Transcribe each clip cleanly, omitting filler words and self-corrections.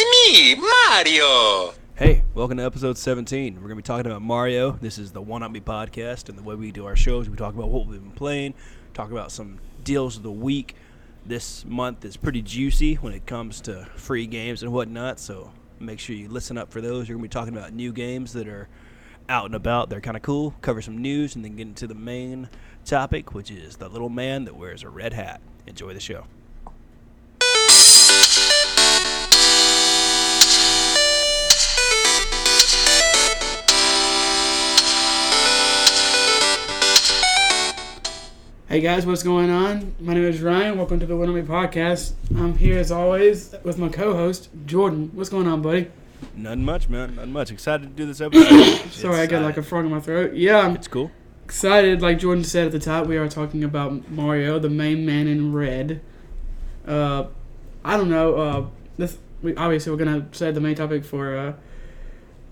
It's me, Mario! Hey, welcome to episode 17. We're going to be talking about Mario. This is the One Up Me podcast, and the way we do our shows, we talk about what we've been playing, talk about some deals of the week. This month is pretty juicy when it comes to free games and whatnot, so make sure you listen up for those. We're going to be talking about new games that are out and about. They're kind of cool, cover some news, and then get into the main topic, which is the little man that wears a red hat. Enjoy the show. Hey guys, what's going on? My name is Ryan. Welcome to the One On Me podcast. I'm here as always with my co-host, Jordan. What's going on, buddy? Nothing much, man. Nothing much. Excited to do this episode. Sorry, I got like a frog in my throat. Yeah, It's cool. excited. Like Jordan said at the top, we are talking about Mario, the main man in red. I don't know. Obviously, we're gonna set the main topic for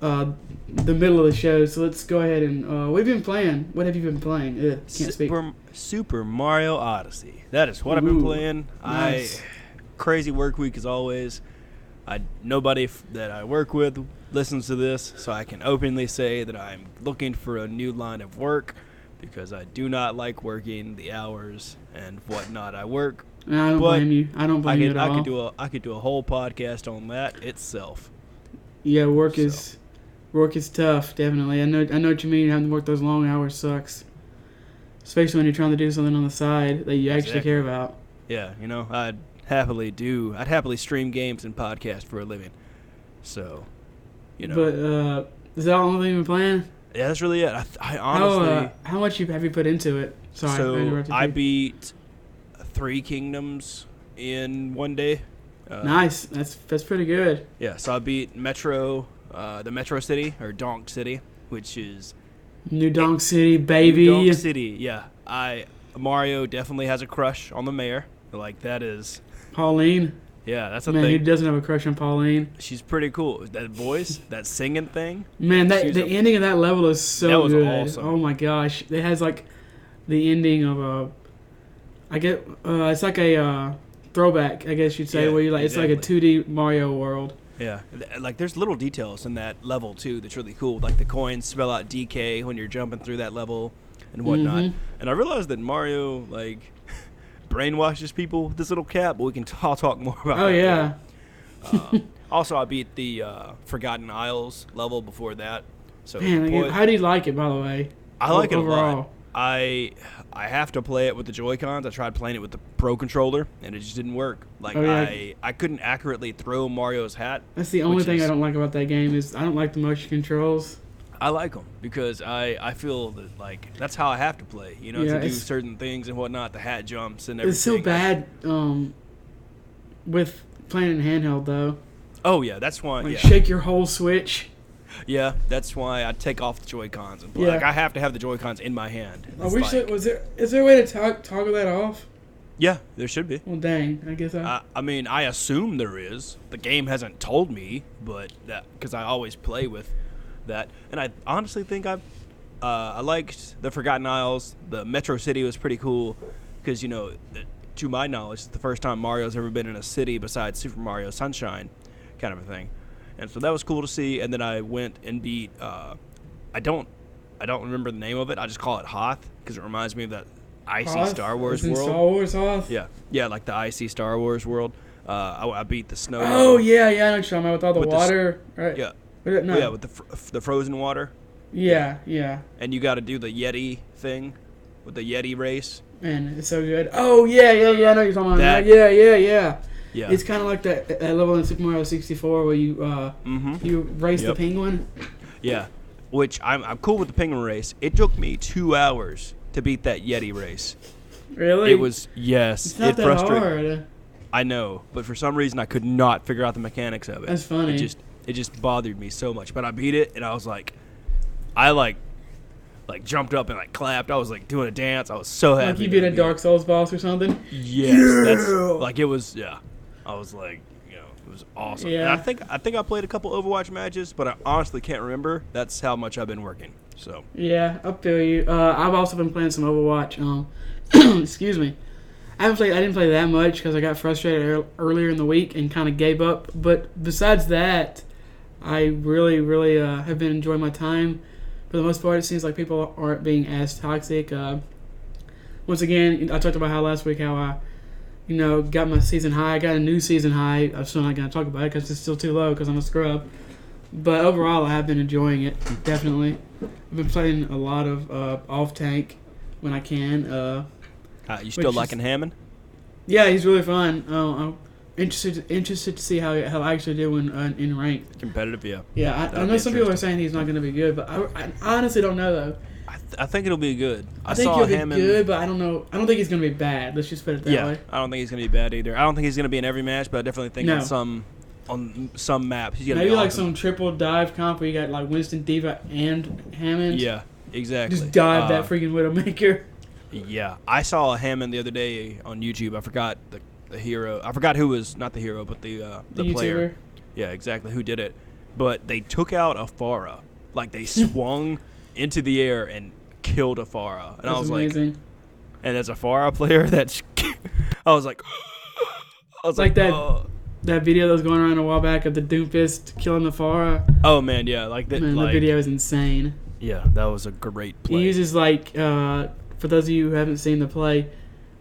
the middle of the show. So let's go ahead and what have you been playing? What have you been playing? Can't speak. Super Mario Odyssey. That is what I've been playing. Nice. Crazy work week as always. Nobody that I work with listens to this, so I can openly say that I'm looking for a new line of work because I do not like working the hours and whatnot I work. No, I don't blame you. I don't blame you at all. I could do a whole podcast on that itself. Yeah, work is tough. Definitely. I know what you mean. Having to work those long hours sucks. Especially when you're trying to do something on the side that you actually care about. Yeah, I'd happily stream games and podcast for a living. So, But is that the only thing you've been playing? Yeah, that's really it. I honestly. How much have you put into it? Sorry, So I beat 3 Kingdoms in one day. Nice. That's pretty good. Yeah, so I beat the Metro City or Donk City, which is New Donk City, baby. New Donk City. Yeah, Mario definitely has a crush on the mayor. Like that is Pauline. Yeah, that's a Man, thing. who doesn't have a crush on Pauline? She's pretty cool. That voice, that singing thing. Man, the ending of that level is so good. Awesome. Oh my gosh, it has like the ending of it's like a throwback, I guess you'd say, Yeah, where you exactly. it's like a 2D Mario world. Yeah, like there's little details in that level too that's really cool. Like the coins spell out DK when you're jumping through that level and whatnot. Mm-hmm. And I realized that Mario like brainwashes people with this little cap, but I'll talk more about. Oh that yeah. later. Also, I beat the Forgotten Isles level before that. So Man, how do you like it, by the way? I like it overall. a lot. I have to play it with the Joy-Cons. I tried playing it with the Pro Controller, and it just didn't work. Like I couldn't accurately throw Mario's hat. That's the only thing I don't like about that game is I don't like the motion controls. I like them because I feel that like that's how I have to play. To do certain things and whatnot. The hat jumps and everything. It's so bad with playing in handheld though. Oh yeah, that's why. Like Yeah. shake your whole Switch. Yeah, that's why I take off the Joy-Cons and play. Yeah. Like I have to have the Joy-Cons in my hand. Is there a way to toggle that off? Yeah, there should be. Well, dang, I guess I mean, I assume there is. The game hasn't told me, but that because I always play with that, and I honestly think I liked the Forgotten Isles. The Metro City was pretty cool because to my knowledge, it's the first time Mario's ever been in a city besides Super Mario Sunshine, kind of a thing. And so that was cool to see. And then I went and beat. I don't remember the name of it. I just call it Hoth because it reminds me of that icy Hoth? Star Wars It's in world. Star Wars Hoth? Yeah, like the icy Star Wars world. I beat the snow. Oh yeah, I know what you're talking about with all the With water, right? Yeah. No. Yeah, with the frozen water. Yeah. And you got to do the Yeti thing with the Yeti race. Man, it's so good. Oh yeah. I know what you're talking about. That- Yeah. Yeah. It's kind of like that level in Super Mario 64 where you you race the penguin. Yeah. Which I'm cool with the penguin race. It took me 2 hours to beat that Yeti race. Really? It was It's not that hard. I know, but for some reason I could not figure out the mechanics of it. That's funny. It just bothered me so much. But I beat it, and I was like, I jumped up and like clapped. I was like doing a dance. I was so happy. Like you beat a Dark Souls boss or something. Yes, that's like it was. Yeah, I was like, it was awesome. Yeah. And I think I played a couple Overwatch matches, but I honestly can't remember. That's how much I've been working. So Yeah, I feel you. I've also been playing some Overwatch. Excuse me. I didn't play that much because I got frustrated earlier in the week and kind of gave up. But besides that, I really, really have been enjoying my time. For the most part, it seems like people aren't being as toxic. Once again, I talked about last week how I, got my season high. I got a new season high. I'm still not going to talk about it because it's still too low because I'm a scrub. But overall, I have been enjoying it, definitely. I've been playing a lot of off-tank when I can. You still liking Hammond? Yeah, he's really fun. I'm interested to see how I actually do in ranked. Competitive, yeah. Yeah, I know some people are saying he's not going to be good, but I honestly don't know, though. I think it'll be good. I think he'll be good, but I don't know. I don't think he's going to be bad. Let's just put it that way. I don't think he's going to be bad either. I don't think he's going to be in every match, but I definitely think on some maps he's going to be maybe like awesome. some triple dive comp where you got like Winston, Diva, and Hammond. Yeah, exactly. Just dive that freaking Widowmaker. Yeah, I saw a Hammond the other day on YouTube. I forgot the hero. I forgot who was not the hero, but the player. YouTuber. Yeah, exactly who did it. But they took out Afara. Like they swung into the air and killed Afara, and I was amazing. like, and as a Afara player, I was like that video that was going around a while back of the Doomfist killing the Afara. Oh man, yeah, like that. Man, the video is insane. Yeah, that was a great play. He uses for those of you who haven't seen the play,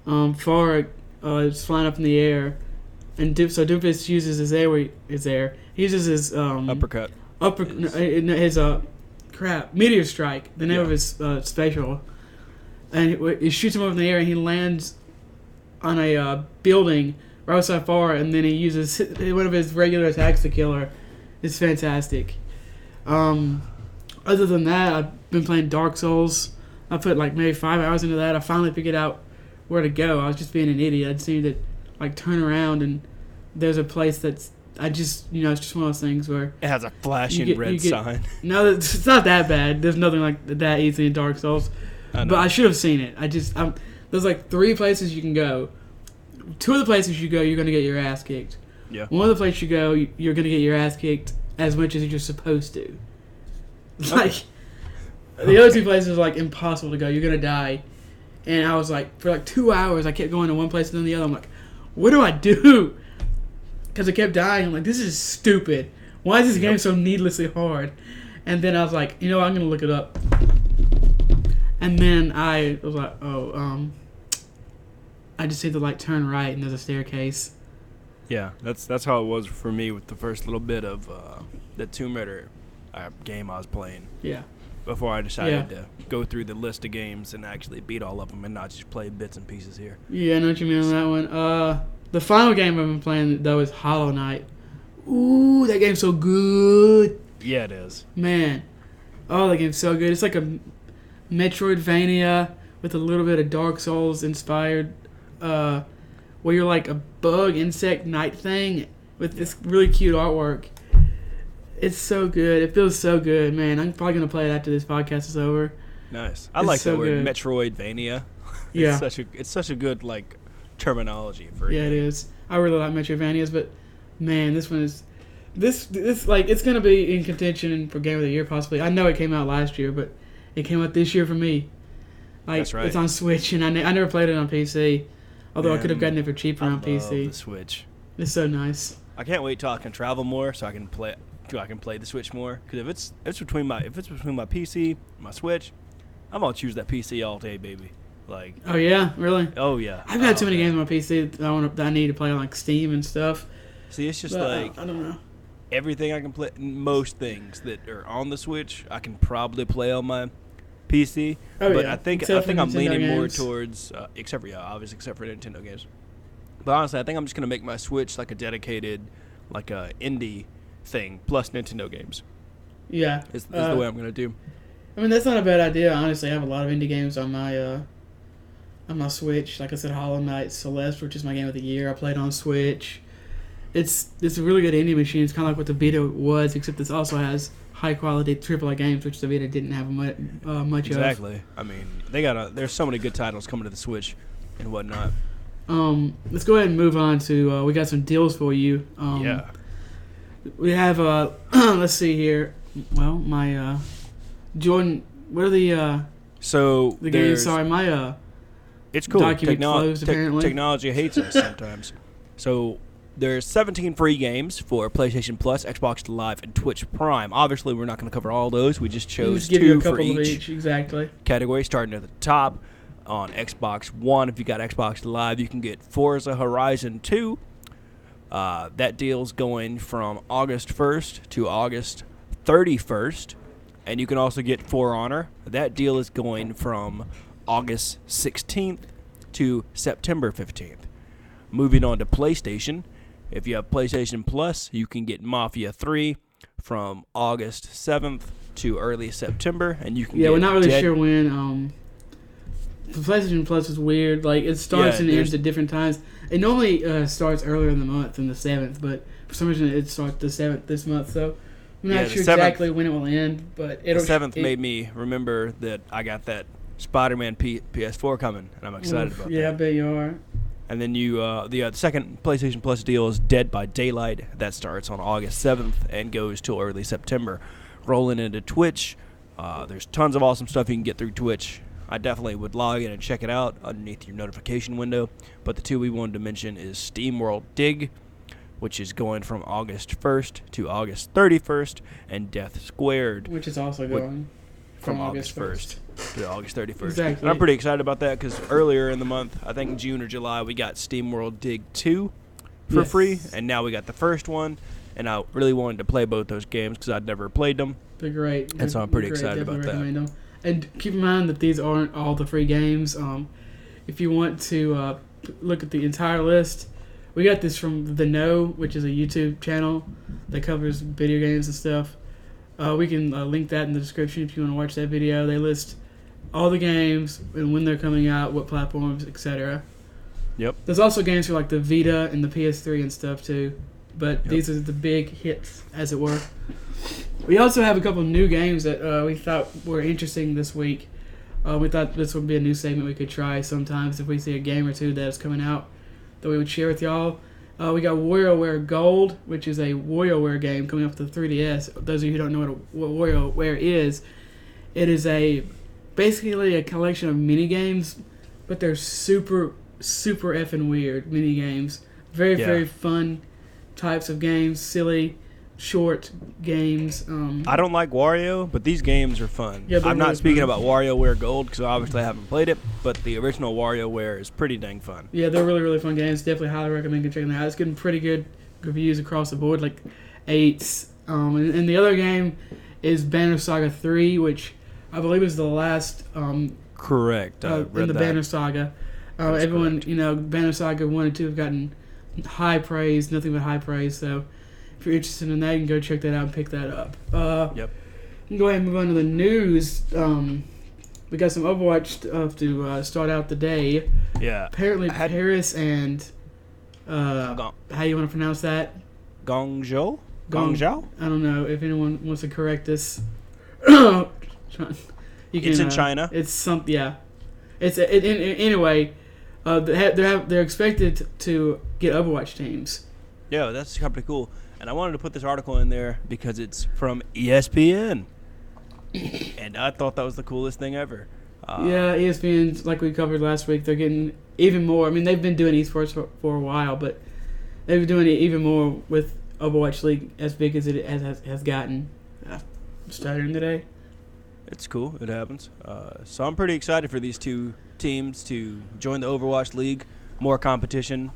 Farah is flying up in the air, and so Doomfist uses his air. He uses his uppercut. His meteor strike, the name of his special, and he shoots him up in the air, and he lands on a building right outside Farah, and then he uses one of his regular attacks to kill her. It's fantastic. Other than that, I've been playing Dark Souls. I put like maybe 5 hours into that. I finally figured out where to go. I was just being an idiot. I just needed to like turn around, and there's a place that's it's just one of those things where it has a flashing red sign. No, it's not that bad. There's nothing like that easy in Dark Souls. But I should have seen it. There's like 3 places you can go. 2 of the places you go, you're going to get your ass kicked. Yeah. One of the places you go, you're going to get your ass kicked as much as you're supposed to. Like, the other 2 places are like impossible to go. You're going to die. And I was like, for like 2 hours, I kept going to one place and then the other. I'm like, what do I do? Because I kept dying. I'm like, this is stupid. Why is this game so needlessly hard? And then I was like, I'm going to look it up. And then I was like, I just need to like turn right and there's a staircase. Yeah, that's how it was for me with the first little bit of the Tomb Raider game I was playing. Yeah. Before I decided to go through the list of games and actually beat all of them and not just play bits and pieces here. Yeah, I know what you mean on that one. The final game I've been playing, though, is Hollow Knight. Ooh, that game's so good. Yeah, it is. Man. Oh, that game's so good. It's like a Metroidvania with a little bit of Dark Souls inspired, where you're like a bug, insect, night thing with this really cute artwork. It's so good. It feels so good, man. I'm probably going to play it after this podcast is over. Nice. I like that word, good. Metroidvania. Yeah. It's such a good, like, terminology for it. Yeah, it is. I really like Metroidvanias, but, man, this one is... This like, it's going to be in contention for Game of the Year, possibly. I know it came out last year, but it came out this year for me. Like, That's right. It's on Switch, and I never played it on PC. Although I could have gotten it for cheaper on PC. I love the Switch. It's so nice. I can't wait till I can travel more so I can play the Switch more. Because if it's between my PC, my Switch, I'm gonna choose that PC all day, baby. Like. Oh yeah, really? Oh yeah. I've got too many games on my PC that I need to play on like Steam and stuff. See, it's just but, like I don't know. Everything I can play, most things that are on the Switch, I can probably play on my PC. Oh, but yeah. I think Except I'm for leaning Nintendo more games. towards except for Nintendo games. But honestly, I think I'm just gonna make my Switch like a dedicated, like a indie thing plus Nintendo games. Yeah, Is the way I'm gonna do. I mean, that's not a bad idea. Honestly, I have a lot of indie games on my Switch. Like I said, Hollow Knight, Celeste, which is my game of the year. I played on Switch. It's a really good indie machine. It's kind of like what the Vita was, except this also has high quality AAA games, which the Vita didn't have much of. Exactly. I mean, there's so many good titles coming to the Switch and whatnot. Let's go ahead and move on to we got some deals for you. Yeah. We have let's see here. Well, my Jordan. What are the So games? Sorry, my It's cool. document closed, apparently. Technology hates us sometimes. So there's 17 free games for PlayStation Plus, Xbox Live, and Twitch Prime. Obviously, we're not going to cover all those. We just chose give you two a couple for of each exactly. category, starting at the top. On Xbox One, if you got Xbox Live, you can get Forza Horizon 2. That deal's going from August 1st to August 31st. And you can also get For Honor. That deal is going from August 16th to September 15th. Moving on to PlayStation. If you have PlayStation Plus, you can get Mafia 3 from August 7th to early September. And you can get we're not really sure when. The PlayStation Plus is weird. Like, it starts and ends at different times. It normally starts earlier in the month than the 7th, but for some reason it starts the 7th this month, so I'm not sure exactly when it will end. But the 7th made me remember that I got that Spider-Man PS4 coming, and I'm excited about that. Yeah, I bet you are. And then the second PlayStation Plus deal is Dead by Daylight. That starts on August 7th and goes till early September. Rolling into Twitch, there's tons of awesome stuff you can get through Twitch. I definitely would log in and check it out underneath your notification window. But the two we wanted to mention is SteamWorld Dig, which is going from August 1st to August 31st, and Death Squared, which is also going from August 1st to August 31st. Exactly. And I'm pretty excited about that because earlier in the month, I think June or July, we got SteamWorld Dig 2 for free, and now we got the first one. And I really wanted to play both those games because I'd never played them. They're great. And so I'm pretty excited about that. Them. And keep in mind that these aren't all the free games. If you want to look at the entire list, we got this from The Know, which is a YouTube channel that covers video games and stuff. We can link that in the description if you want to watch that video. They list all the games and when they're coming out, what platforms, etc. Yep. There's also games for like the Vita and the PS3 and stuff too. But these are the big hits, as it were. We also have a couple of new games that we thought were interesting this week. We thought this would be a new segment we could try sometimes if we see a game or two that's coming out that we would share with y'all. We got WarioWare Gold, which is a WarioWare game coming up to the 3DS. Those of you who don't know what WarioWare is, it is basically a collection of mini games, but they're super effing weird mini games. Very fun types of games, silly, short games. I don't like Wario, but these games are fun. Yeah, I'm not speaking about WarioWare Gold because obviously I haven't played it, but the original WarioWare is pretty dang fun. Yeah, they're really fun games. Definitely highly recommend checking them out. It's getting pretty good reviews across the board, like 8s. And the other game is Banner Saga 3, which I believe is the last correct. in the Banner Saga. Everyone, correct. Banner Saga 1 and 2 have gotten high praise, nothing but high praise, so if you're interested in that, you can go check that out and pick that up. Yep. Go ahead and move on to the news. We got some Overwatch stuff to start out the day. Yeah. Apparently Paris and how you want to pronounce that? Guangzhou? Guangzhou? I don't know if anyone wants to correct us. It's in China. It's something. Yeah. Anyway. They're expected to get Overwatch teams. Yeah, that's pretty cool. And I wanted to put this article in there because it's from ESPN. And I thought that was the coolest thing ever. ESPN, like we covered last week, they're getting even more. I mean, they've been doing esports for a while, but they've been doing it even more with Overwatch League as big as it has gotten. Stuttering today. It's cool. It happens. So I'm pretty excited for these two teams to join the Overwatch League. More competition,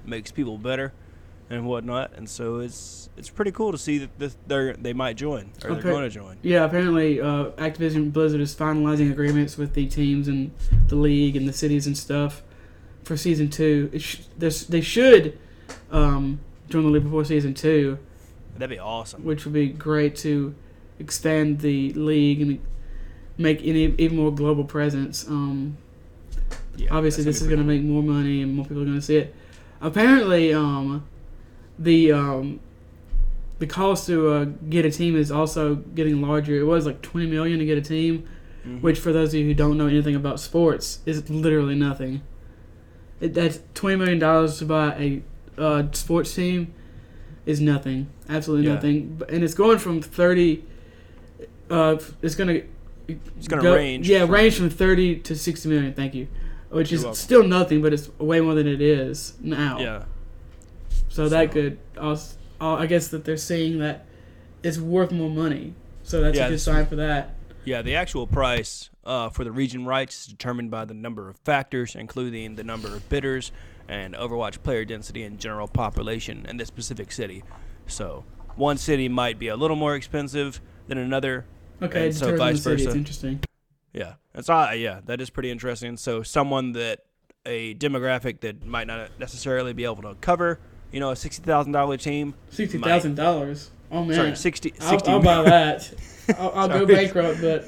makes people better and whatnot. And so it's pretty cool to see that they might join or they're going to join. Yeah, apparently Activision Blizzard is finalizing agreements with the teams and the league and the cities and stuff for Season 2. They should join the league before Season 2. That'd be awesome. Which would be great to expand the league and make even more global presence. Obviously, this is going to make more money and more people are going to see it. Apparently, the cost to get a team is also getting larger. It was like $20 million to get a team, which for those of you who don't know anything about sports is literally nothing. That's $20 million to buy a sports team is nothing, absolutely nothing. And it's going from 30. It's going to range. Yeah, range from 30 to 60 million. Thank you. which You're is welcome. still nothing, but it's way more than it is now. Yeah. So that could also, I guess that they're seeing that it's worth more money. So that's a good sign for that. Yeah, the actual price for the region rights is determined by the number of factors, including the number of bidders and Overwatch player density and general population in this specific city. So one city might be a little more expensive than another. Okay, and so vice city. versa. It's interesting. Yeah, that is pretty interesting. So someone that a demographic that might not necessarily be able to cover, a $60,000 team. $60,000. Oh man, Sorry, 60. I'll buy that. I'll go bankrupt, but.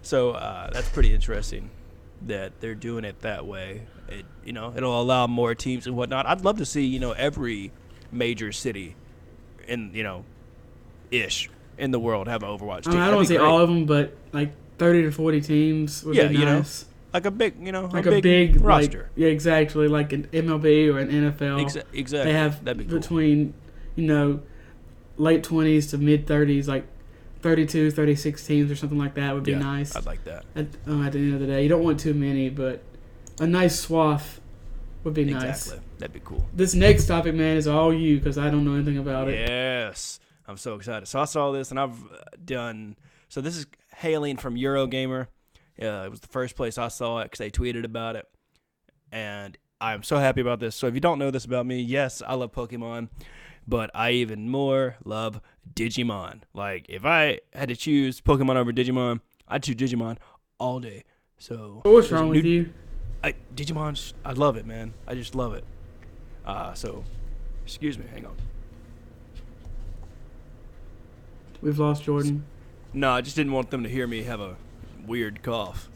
So that's pretty interesting that they're doing it that way. It'll allow more teams and whatnot. I'd love to see every major city in ish in the world have an Overwatch team. I don't want to say all of them, but like 30 to 40 teams would be nice. Like a big, like a big roster. Yeah, exactly. Like an MLB or an NFL. Exactly. They have That'd be cool. between, late 20s to mid 30s, like 32, 36 teams or something like that would be nice. I'd like that. At the end of the day, you don't want too many, but a nice swath would be nice. Exactly. That'd be cool. This next topic, man, is all you because I don't know anything about it. Yes. I'm so excited. So I saw this, and I've done. So this is hailing from Eurogamer. It was the first place I saw it because they tweeted about it, and I'm so happy about this. So if you don't know this about me, yes, I love Pokemon, but I even more love Digimon. Like if I had to choose Pokemon over Digimon, I'd choose Digimon all day. So what's wrong with you? Digimon, I love it, man. I just love it. So, excuse me, hang on. We've lost Jordan. No, I just didn't want them to hear me have a weird cough.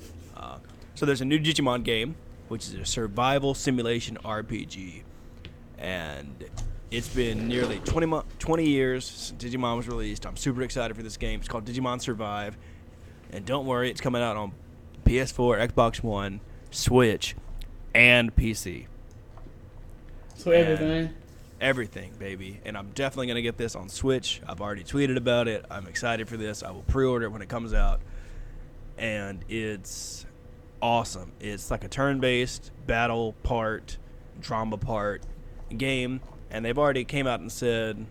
So there's a new Digimon game, which is a survival simulation RPG. And it's been nearly 20 years since Digimon was released. I'm super excited for this game. It's called Digimon Survive. And don't worry, it's coming out on PS4, Xbox One, Switch, and PC. So everything. Everything, baby. And I'm definitely going to get this on Switch. I've already tweeted about it. I'm excited for this. I will pre-order it when it comes out. And it's awesome. It's like a turn-based battle part, drama part game. And they've already came out and said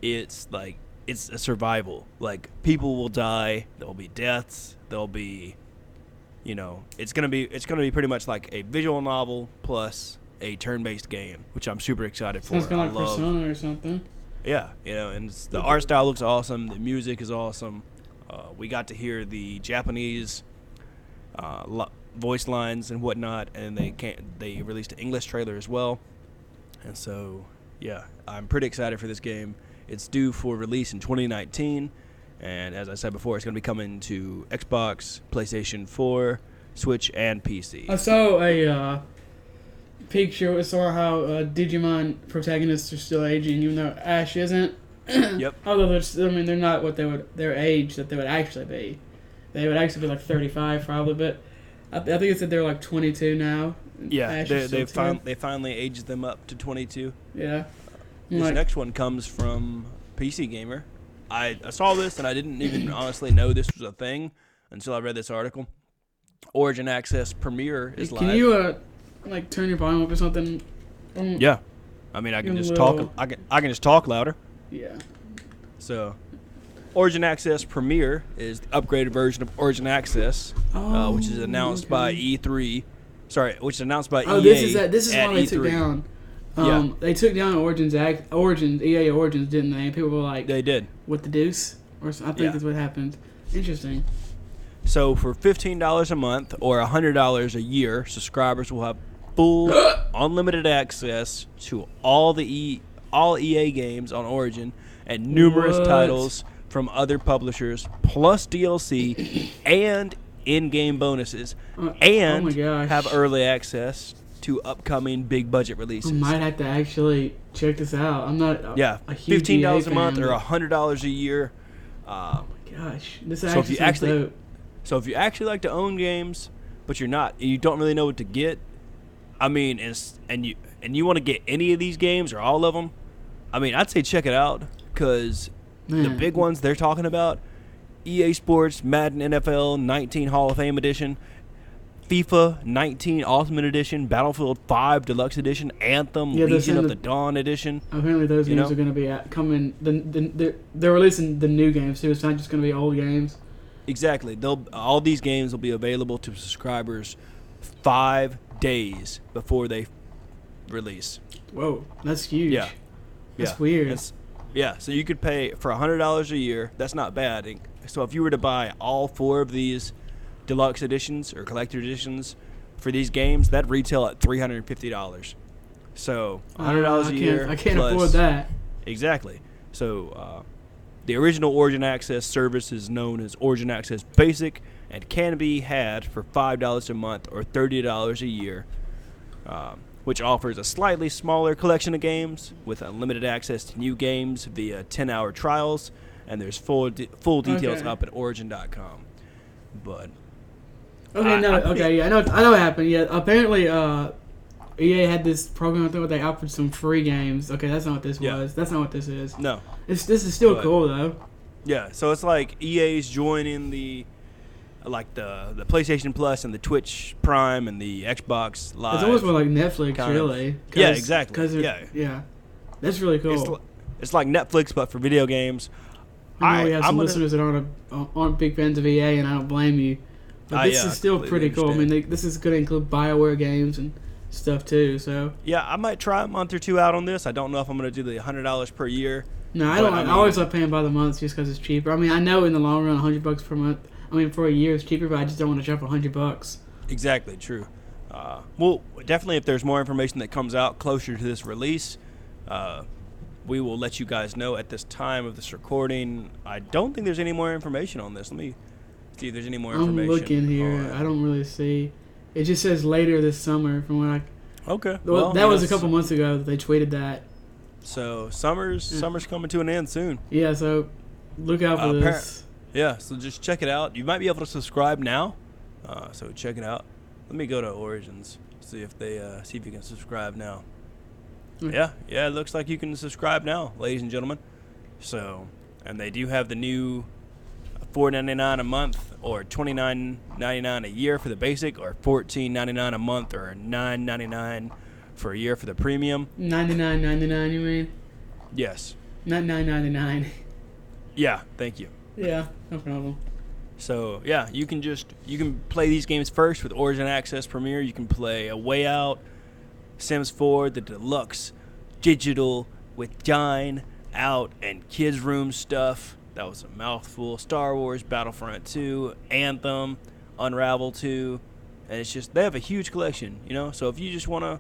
it's a survival. Like, people will die. There'll be deaths. There'll be, it's going to be pretty much like a visual novel plus a turn-based game, which I'm super excited for. Sounds kind of like Persona or something. Yeah, and the art style looks awesome. The music is awesome. We got to hear the Japanese voice lines and whatnot, and they released an English trailer as well. And so, yeah, I'm pretty excited for this game. It's due for release in 2019, and as I said before, it's going to be coming to Xbox, PlayStation 4, Switch, and PC. I saw a picture. It saw how Digimon protagonists are still aging, even though Ash isn't. Yep. Although they're not what their age that they would actually be. They would actually be like 35 probably, but I think it said they're like 22 now. Yeah, they finally aged them up to 22. Yeah. This next one comes from PC Gamer. I saw this and I didn't even honestly know this was a thing until I read this article. Origin Access Premiere is live. Can you turn your volume up or something? Yeah, I mean I can just talk. I can just talk louder. Yeah. So, Origin Access Premiere is the upgraded version of Origin Access, which is announced by E3. Sorry, which is announced by EA. This is why they took down. They took down EA Origins, didn't they? And people were like, they did. What the deuce? Or I think that's what happened. Interesting. So for $15 a month or $100 a year, subscribers will have full unlimited access to all EA games on Origin and numerous titles from other publishers, plus DLC and in-game bonuses, and have early access to upcoming big-budget releases. I might have to actually check this out. I'm not a huge $15 EA a month fan, or $100 a year. Oh my gosh, this So if you actually like to own games, but you don't really know what to get, I mean, and you want to get any of these games or all of them, I mean, I'd say check it out because the big ones they're talking about, EA Sports, Madden NFL 19 Hall of Fame Edition, FIFA 19 Ultimate Edition, Battlefield 5 Deluxe Edition, Anthem, Legion of the Dawn Edition. Apparently those games are going to be coming. They're releasing the new games too. It's not just going to be old games. Exactly. All these games will be available to subscribers 5 days before they release. Whoa, that's huge. Yeah. That's weird. So you could pay for $100 a year. That's not bad. So if you were to buy all 4 of these deluxe editions or collector editions for these games, that retail at $350. So $100 a year. I can't afford that. Exactly. So the original Origin Access service is known as Origin Access Basic and can be had for $5 a month or $30 a year, which offers a slightly smaller collection of games with unlimited access to new games via 10-hour trials, and there's full details up at Origin.com. But I know what happened. Yeah, apparently EA had this program where they offered some free games. Okay, that's not what this was. That's not what this is. No, this is still cool though. Yeah, so it's like EA's joining the PlayStation Plus and the Twitch Prime and the Xbox Live. It's almost more like Netflix, really. Yeah, exactly. Yeah, that's really cool. It's like Netflix, but for video games. I know we have some listeners that aren't big fans of EA, and I don't blame you. But this is still pretty cool. I mean, this is going to include BioWare games and stuff too. So yeah, I might try a month or two out on this. I don't know if I'm going to do the $100 per year. No, I don't. I always like paying by the month just because it's cheaper. I mean, I know in the long run, $100 per month. I mean, for a year it's cheaper, but I just don't want to jump $100. Exactly, true. Well, definitely, if there's more information that comes out closer to this release, we will let you guys know at this time of this recording. I don't think there's any more information on this. Let me see if there's any more information. I'm looking here. I don't really see. It just says later this summer from what I... Okay. Well, that was a couple months ago that they tweeted that. So summer's coming to an end soon. Yeah, so look out for this. Yeah, so just check it out. You might be able to subscribe now. So check it out. Let me go to Origins, see if you can subscribe now. Yeah, it looks like you can subscribe now, ladies and gentlemen. So, and they do have the new $4.99 a month or $29.99 a year for the basic, or $14.99 a month or $9.99 for a year for the premium. $99.99, you mean? Yes. Not $9.99. Yeah, thank you. Yeah, no problem. So yeah, you can play these games first with Origin Access Premier. You can play A Way Out, Sims 4, the Deluxe Digital with Dine Out and Kids Room stuff. That was a mouthful. Star Wars Battlefront 2, Anthem, Unravel 2, and it's just they have a huge collection, So if you just want to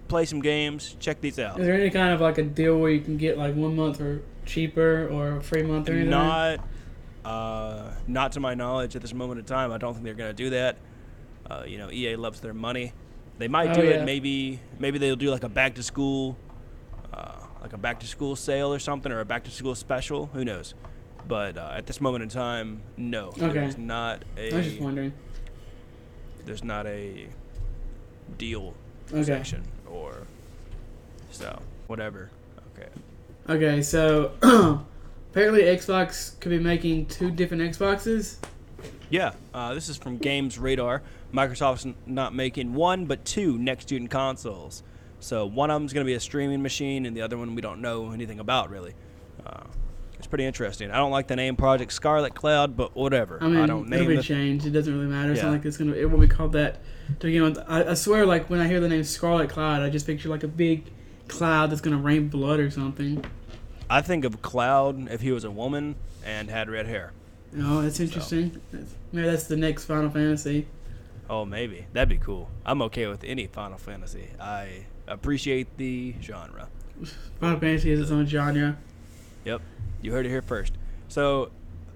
play some games, check these out. Is there any kind of like a deal where you can get like 1 month or cheaper or a free month or anything? Not to my knowledge at this moment in time. I don't think they're going to do that. EA loves their money. They might do it. Maybe they'll do like a back to school sale or something, or a back to school special. Who knows? But at this moment in time, no. Okay. There's not a. I was just wondering. There's not a deal section or so whatever. Okay. Okay, so apparently Xbox could be making 2 different Xboxes. Yeah, this is from Games Radar. Microsoft's not making 1 but 2 next-gen consoles. So one of them's going to be a streaming machine, and the other one we don't know anything about, really. It's pretty interesting. I don't like the name Project Scarlet Cloud, but whatever. I mean, don't name it'll be changed. It doesn't really matter. It's Yeah. not like it will be called that to begin with. I swear, like, when I hear the name Scarlet Cloud, I just picture, like, a big cloud that's going to rain blood or something. I think of Cloud if he was a woman and had red hair. Oh, that's interesting. Maybe that's the next Final Fantasy. Oh, maybe. That'd be cool. I'm okay with any Final Fantasy. I appreciate the genre. Final Fantasy is its own genre. Yep. You heard it here first. So,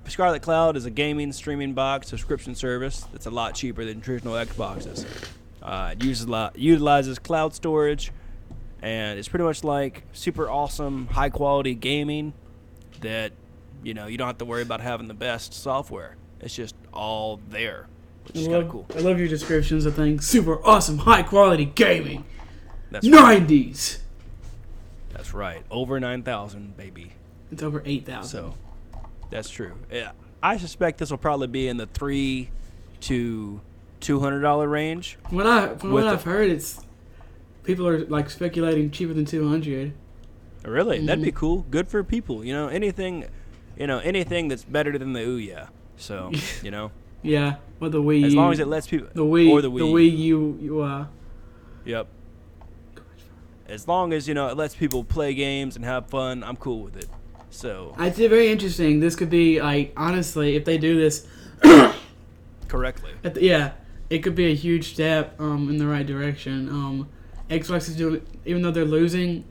Scarlet Cloud is a gaming streaming box subscription service that's a lot cheaper than traditional Xboxes. It utilizes cloud storage, and it's pretty much like super awesome, high-quality gaming that, you don't have to worry about having the best software. It's just all there, which is kind of cool. I love your descriptions of things. Super awesome, high-quality gaming. That's right. 90s. That's right. Over 9,000, baby. It's over 8,000. So, that's true. Yeah, I suspect this will probably be in the $3 to $200 range. From what I've heard, it's people are like speculating cheaper than 200. Really? That'd be cool. Good for people. Anything that's better than the Ouya. So, Yeah, or the Wii. As long as it lets people. The Wii. Or the Wii. The Wii U. Yep. As long as, it lets people play games and have fun, I'm cool with it. So. I'd say very interesting. This could be, like, honestly, if they do this. Correctly. It could be a huge step in the right direction. Xbox is doing, even though they're losing,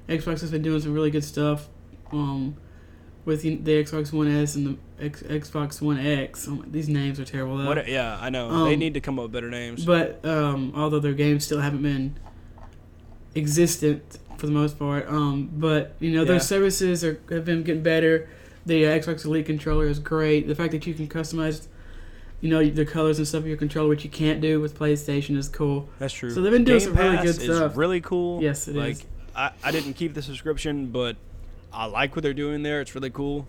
Xbox has been doing some really good stuff with the Xbox One S and the Xbox One X. These names are terrible, though. Yeah, I know. They need to come up with better names. But although their games still haven't been existent for the most part, but their services have been getting better. The Xbox Elite controller is great. The fact that you can customize, the colors and stuff of your controller, which you can't do with PlayStation, is cool. That's true. So they've been doing Game some really Pass good stuff. Is really cool. Yes, it is. I didn't keep the subscription, but I like what they're doing there. It's really cool.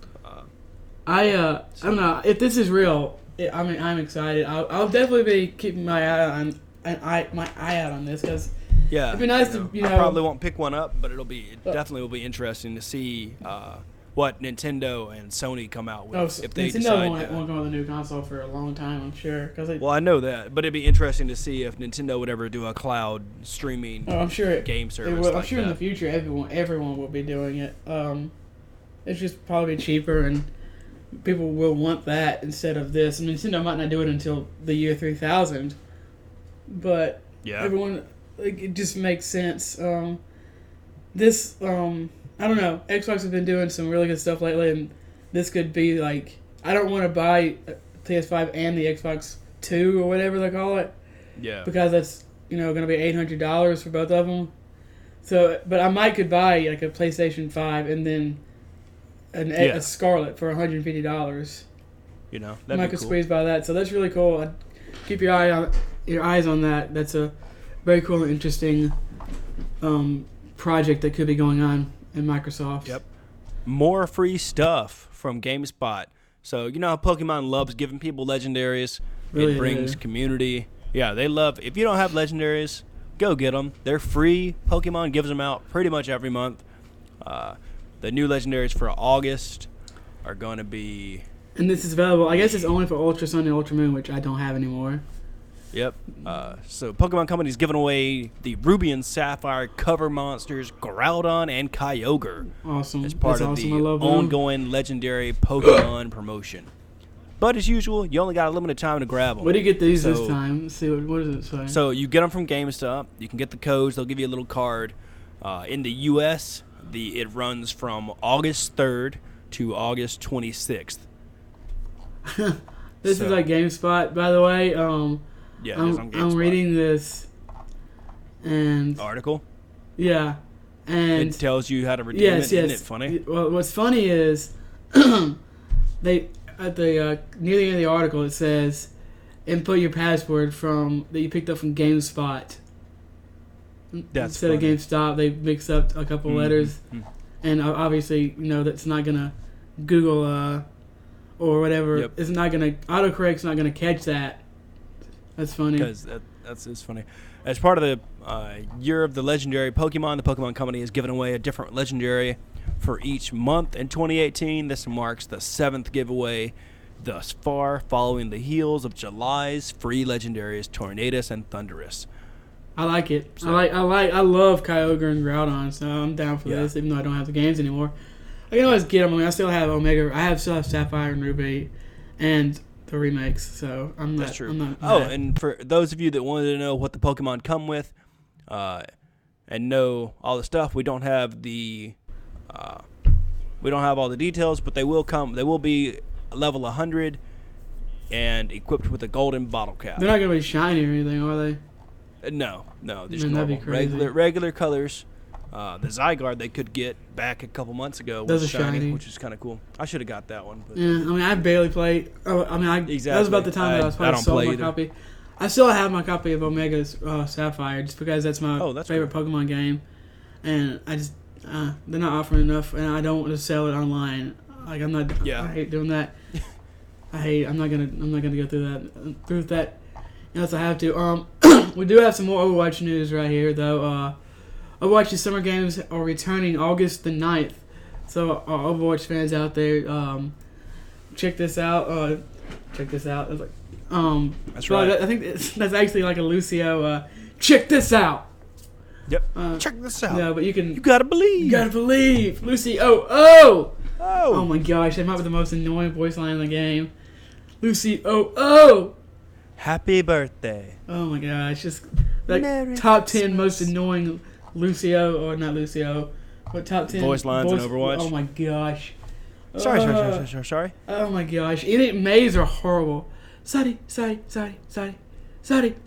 I don't know if this is real. I'm excited. I'll definitely be keeping my eye out on this because it'd be nice to I probably won't pick one up, but it definitely will be interesting to see what Nintendo and Sony come out with if they Nintendo decide. won't come with a new console for a long time, I'm sure. Well, I know that, but it'd be interesting to see if Nintendo would ever do a cloud streaming I'm sure game service. I'm sure in the future everyone will be doing it. It's just probably cheaper and people will want that instead of this. And Nintendo might not do it until the year 3000, but everyone, it just makes sense. I don't know. Xbox has been doing some really good stuff lately, and this could be like, I don't want to buy PS5 and the Xbox 2 or whatever they call it. Yeah. Because that's going to be $800 for both of them. So, but I could buy like a PlayStation 5 and then a Scarlet for $150. That'd I be could cool. squeeze by that. So that's really cool. I'd keep your eyes on that. That's a very cool and interesting project that could be going on in Microsoft. Yep. More free stuff from GameSpot. So, how Pokemon loves giving people legendaries. Really it brings community. Yeah, they love. If you don't have legendaries, go get them. They're free. Pokemon gives them out pretty much every month. The new legendaries for August are going to be... And this is available. I guess it's only for Ultra Sun and Ultra Moon, which I don't have anymore. Yep. So Pokemon Company's giving away the Ruby and Sapphire cover monsters Groudon and Kyogre. Awesome. As part That's of awesome. the I love them. ongoing legendary Pokemon promotion. But as usual, you only got a limited time to grab them. Where do you get these this time? Let's see, what does it say? So you get them from GameStop. You can get the codes. They'll give you a little card. In the U.S., it runs from August 3rd to August 26th. This is like GameSpot, by the way. Yeah, it is on GameSpot. I'm reading this, and article. Yeah, and it tells you how to redeem it. Isn't it funny? Well, what's funny is they at the near the end of the article it says input your password that you picked up from GameSpot. That's instead funny. of GameStop, they mixed up a couple letters, and obviously that's not gonna Google or whatever. Yep. It's not gonna autocorrect's not gonna catch that. That's funny. Because that's funny. As part of the year of the legendary Pokemon, the Pokemon Company is giving away a different legendary for each month in 2018. This marks the 7th giveaway thus far, following the heels of July's free legendaries Tornadus and Thundurus. I like it. So, I love Kyogre and Groudon, so I'm down for this, even though I don't have the games anymore. I can always get them. I mean, I still have Omega. Still have Sapphire and Ruby, and the remakes. So I'm not. That's true. I'm not and for those of you that wanted to know what the Pokemon come with, and know all the stuff, we don't have all the details, but they will come. They will be level 100 and equipped with a golden bottle cap. They're not gonna be shiny or anything, are they? No, just Man, that'd be normal, crazy. regular colors. The Zygarde they could get back a couple months ago was shiny, which is kind of cool. I should have got that one. But. Yeah, I mean, I barely played. That was about the time that I was probably sold my copy. I still have my copy of Omega's Sapphire just because that's my favorite Pokemon game, and I just they're not offering enough, and I don't want to sell it online. Like I'm not. Yeah. I hate doing that. I'm not gonna go through that Yes, I have to. We do have some more Overwatch news right here, though. Overwatch's summer games are returning August the 9th. So, our Overwatch fans out there, check this out. Check this out. It's like, That's right. I think that's actually like a Lucio. Check this out. Yep. Check this out. Yeah, but you gotta believe. You gotta believe. Lucy. Oh. Oh. Oh my gosh, that might be the most annoying voice line in the game. Lucy. Oh. Happy birthday. Oh my gosh, just like Merry top 10 Christmas. most annoying Lucio, or not Lucio, but top 10 Voice lines in Overwatch? Oh my gosh. Sorry. Oh my gosh. Any maze are horrible. Sorry.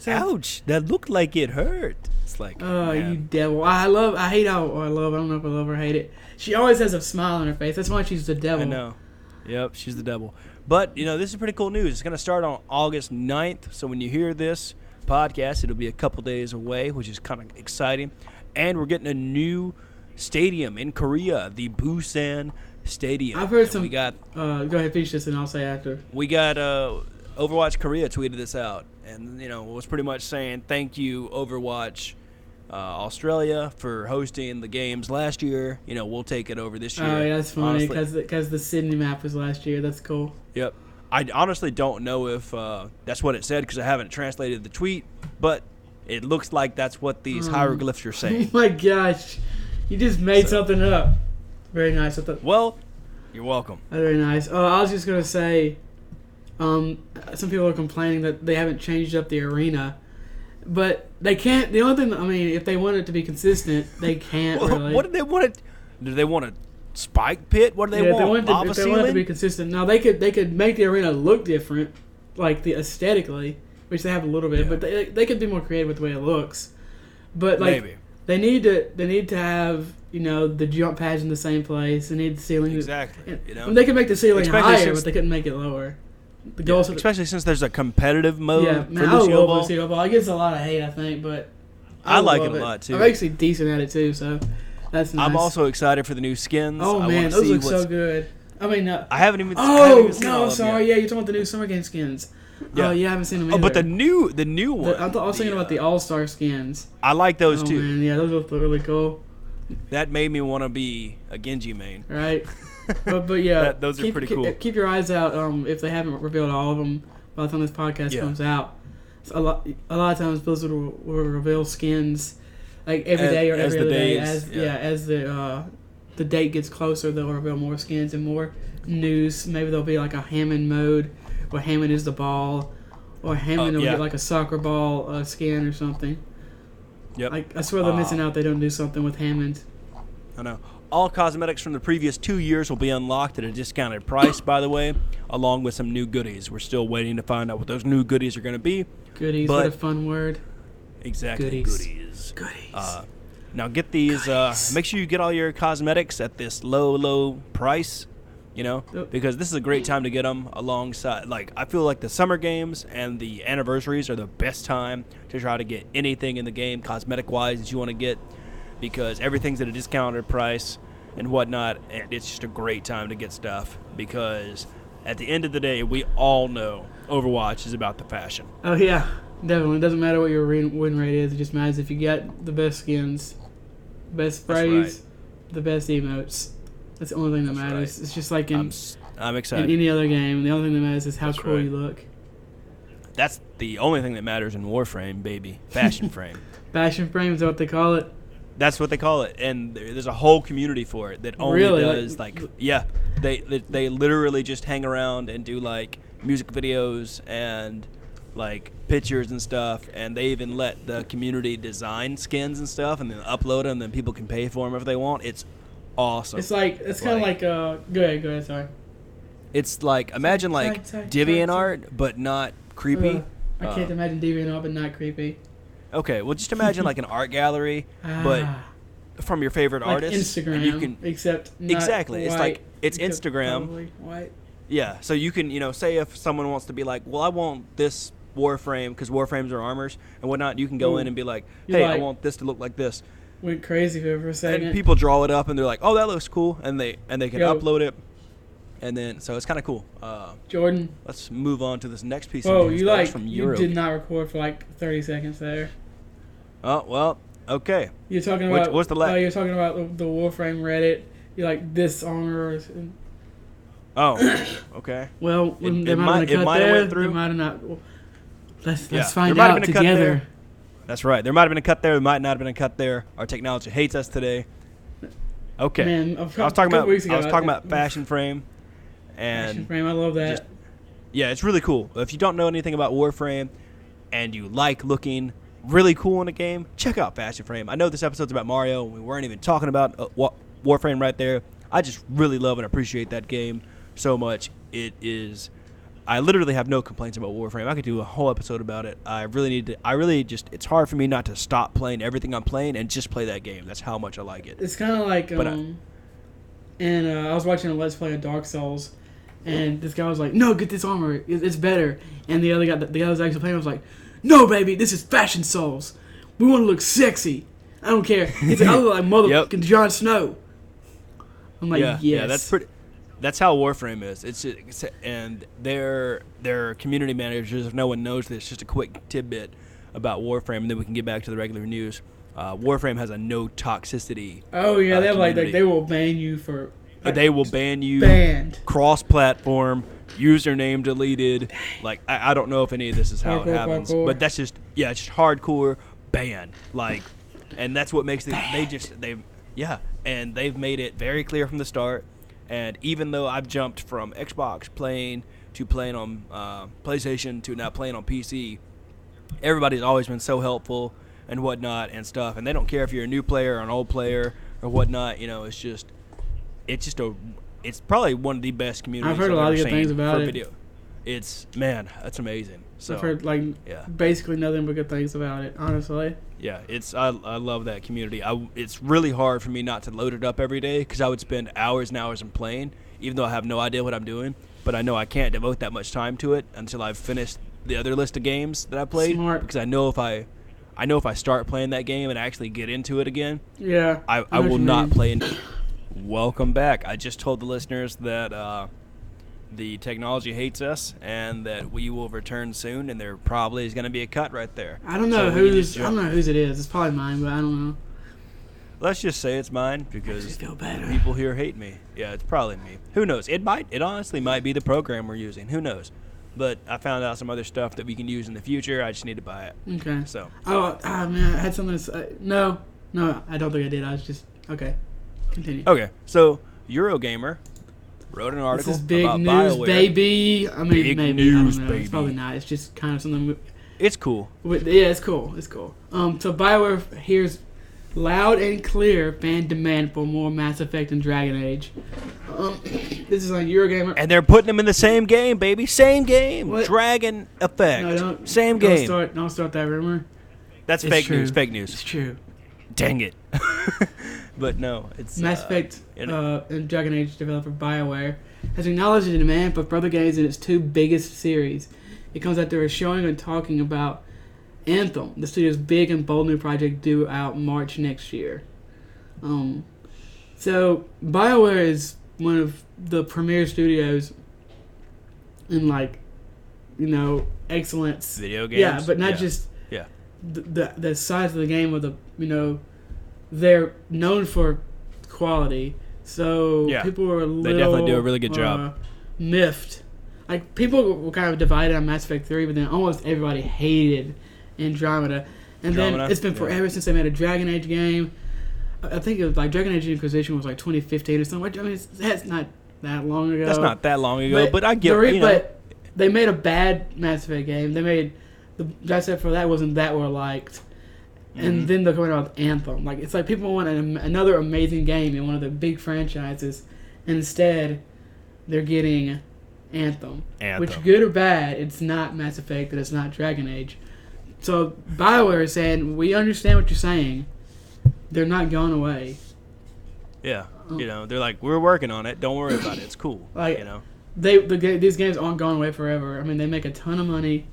Ouch. That looked like it hurt. It's like, Oh, man. you devil. I don't know if I love or hate it. She always has a smile on her face. That's why she's the devil. I know. Yep, she's the devil. But, this is pretty cool news. It's going to start on August 9th. So when you hear this podcast, it'll be a couple days away, which is kind of exciting. And we're getting a new stadium in Korea, the Busan Stadium. I've heard And some. We got Go ahead, finish this, and I'll say after. Overwatch Korea tweeted this out. And, was pretty much saying, thank you, Overwatch Australia, for hosting the games last year. We'll take it over this year. Oh, yeah, that's funny Honestly. because the Sydney map was last year. That's cool. Yep. I honestly don't know if that's what it said because I haven't translated the tweet, but it looks like that's what these hieroglyphs are Oh saying. my gosh, you just made something up. Very nice. Well, you're welcome. Very nice. I was just gonna say, some people are complaining that they haven't changed up the arena, but they can't. The only thing, if they want it to be consistent, they can't really. What do they want it? Do they want a spike pit? What do they want? Lava if they ceiling? want it to be consistent, now they could make the arena look different, like the aesthetically, which they have a little bit, Yeah. but they could be more creative with the way it looks. But like Maybe. they need to have the jump pads in the same place. They need the ceiling Exactly. They could make the ceiling Especially higher, since- but they couldn't make it lower. The goal, especially since there's a competitive mode yeah, for man, I Lucio love Ball. Lucio Ball. It gets a lot of hate, I think, but I like love it a lot, too. I'm actually decent at it too, so that's nice. I'm also excited for the new skins. Oh I man, wanna those see look so what's- good. I haven't even. Oh seen no, all of them sorry. yet. Yeah, you're talking about the new summer game skins. Yeah. Oh yeah, I haven't seen them Oh, either. but the new one. I was thinking about the All-Star skins. I like those Oh too. man, yeah, those look really cool. That made me want to be a Genji main. Right. but yeah, Those are pretty cool. Keep your eyes out. If they haven't revealed all of them by the time this podcast Yeah. comes out, so a lot of times Blizzard will reveal skins like every day or as every the other day. days, As the date gets closer, they'll reveal more skins and more news. Maybe there'll be like a Hammond mode where Hammond is the ball, or Hammond will yeah. get like a soccer ball skin or something. Yep. Like I swear they're missing out. They don't do something with Hammond. I know. All cosmetics from the previous 2 years will be unlocked at a discounted price, by the way, along with some new goodies. We're still waiting to find out what those new goodies are going to be. Goodies, But- what a fun word. Exactly. Goodies. Now get these. Make sure you get all your cosmetics at this low price. Because this is a great time to get them alongside. Like I feel like the summer games and the anniversaries are the best time to try to get anything in the game, cosmetic-wise, that you want to get, because everything's at a discounted price and whatnot. And it's just a great time to get stuff because at the end of the day, we all know Overwatch is about the fashion. Oh yeah, definitely. It doesn't matter what your win rate is. It just matters if you get the best skins, best sprays, the best emotes. That's the only thing that matters. right. It's just like I'm in excited. any other game. The only thing that matters is how That's cool right. you look. That's the only thing that matters in Warframe, baby. Fashion frame. Fashion frames are what they call it. That's what they call it, and there's a whole community for it that only Really? does they literally just hang around and do like music videos and like pictures and stuff, and they even let the community design skins and stuff, and then upload them, and then people can pay for them if they want. It's awesome. It's kind of like go ahead. Sorry. It's like imagine like sorry, DeviantArt, but not creepy. I can't imagine DeviantArt, but not creepy. Okay, well just imagine like an art gallery, but from your favorite like artist. Instagram, and you can except not exactly. It's white, like it's except Instagram. probably white. Yeah, so you can say if someone wants to be like, well, I want this Warframe because Warframes are armors and whatnot. You can go in and be like, hey, I want this to look like this. Went crazy for a second. And people draw it up and they're like, oh, that looks cool, and they can upload it. And then, so it's kind of cool. Jordan. Let's move on to this next piece Whoa, of news. you From you Euro. did not record for like 30 seconds there. Oh, well, okay. You're talking about What's the you're talking about the Warframe Reddit. You're like Dishonorers. Oh, okay. Well, when they might have went through. They might have not. Well, let's find out together. That's right. There might have been a cut there. There might not have been a cut there. Our technology hates us today. Okay. Man, I was talking about Fashion Frame. And Fashion Frame, I love that. Yeah, it's really cool. If you don't know anything about Warframe and you like looking really cool in a game, check out Fashion Frame. I know this episode's about Mario, and we weren't even talking about Warframe right there. I just really love and appreciate that game so much. I literally have no complaints about Warframe. I could do a whole episode about it. It's hard for me not to stop playing everything I'm playing and just play that game. That's how much I like it. It's kind of like, I was watching a Let's Play of Dark Souls, and this guy was like, "No, get this armor. It's better." And the other guy, the guy who was actually playing, was like, "No, baby, this is Fashion Souls. We want to look sexy. I don't care. He's like, I look like motherfucking Jon Snow." I'm like, yes. Yeah, that's how Warframe is. And their community managers, if no one knows this, just a quick tidbit about Warframe, and then we can get back to the regular news. Warframe has a no toxicity. Oh yeah, they have they will ban you for. They will ban you. Banned. Cross-platform, username deleted. Like I don't know if any of this is how it happens, but that's just it's just hardcore ban. And that's what makes and they've made it very clear from the start. And even though I've jumped from Xbox playing to playing on PlayStation to now playing on PC, everybody's always been so helpful and whatnot and stuff. And they don't care if you're a new player or an old player or whatnot. It's probably one of the best communities I've heard a lot of good things about it. Video. That's amazing. So I've heard basically nothing but good things about it, honestly. Yeah, I love that community. It's really hard for me not to load it up every day because I would spend hours and hours in playing, even though I have no idea what I'm doing. But I know I can't devote that much time to it until I've finished the other list of games that I played. Smart. Because I know if I start playing that game and actually get into it again, I will not play. Welcome back. I just told the listeners that the technology hates us and that we will return soon, and there probably is going to be a cut right there. I don't know whose it is. It's probably mine, but I don't know. Let's just say it's mine because feel better. People here hate me. Yeah, it's probably me. Who knows? It honestly might be the program we're using. Who knows? But I found out some other stuff that we can use in the future. I just need to buy it. Okay. So. Oh man, I had something to say. No, I don't think I did. I was just okay. Continue. Okay, so Eurogamer wrote an article this is big about news, BioWare. baby. I mean, big maybe news, I don't know. baby. It's probably not. It's just kind of something. It's cool. Yeah, it's cool. It's cool. So BioWare hears loud and clear fan demand for more Mass Effect and Dragon Age. This is on Eurogamer, and they're putting them in the same game, baby. Same game. What? Dragon Effect. No, same game. Don't start that rumor. That's fake news. Fake news. It's true. Dang it. But no, it's Mass Effect and Dragon Age developer BioWare has acknowledged the demand for further games in its two biggest series. It comes after a showing and talking about Anthem, the studio's big and bold new project due out March next year. So BioWare is one of the premier studios in excellence. Video games. Yeah, but not just the size of the game or they're known for quality. So people were they definitely do a really good job. Miffed. Like people were kind of divided on Mass Effect 3, but then almost everybody hated Andromeda. And then it's been forever since they made a Dragon Age game. I think it was Dragon Age Inquisition was 2015 or something. I mean, that's not that long ago. That's not that long ago, but I get it. But they made a bad Mass Effect game. They made the Mass Effect for that wasn't that well liked. And then they're coming out with Anthem. It's like people want another amazing game in one of the big franchises, and instead they're getting Anthem. Which, good or bad, it's not Mass Effect and it's not Dragon Age. So BioWare is saying, we understand what you're saying. They're not going away. Yeah. They're like, we're working on it. Don't worry about it. It's cool. These games aren't going away forever. I mean, they make a ton of money.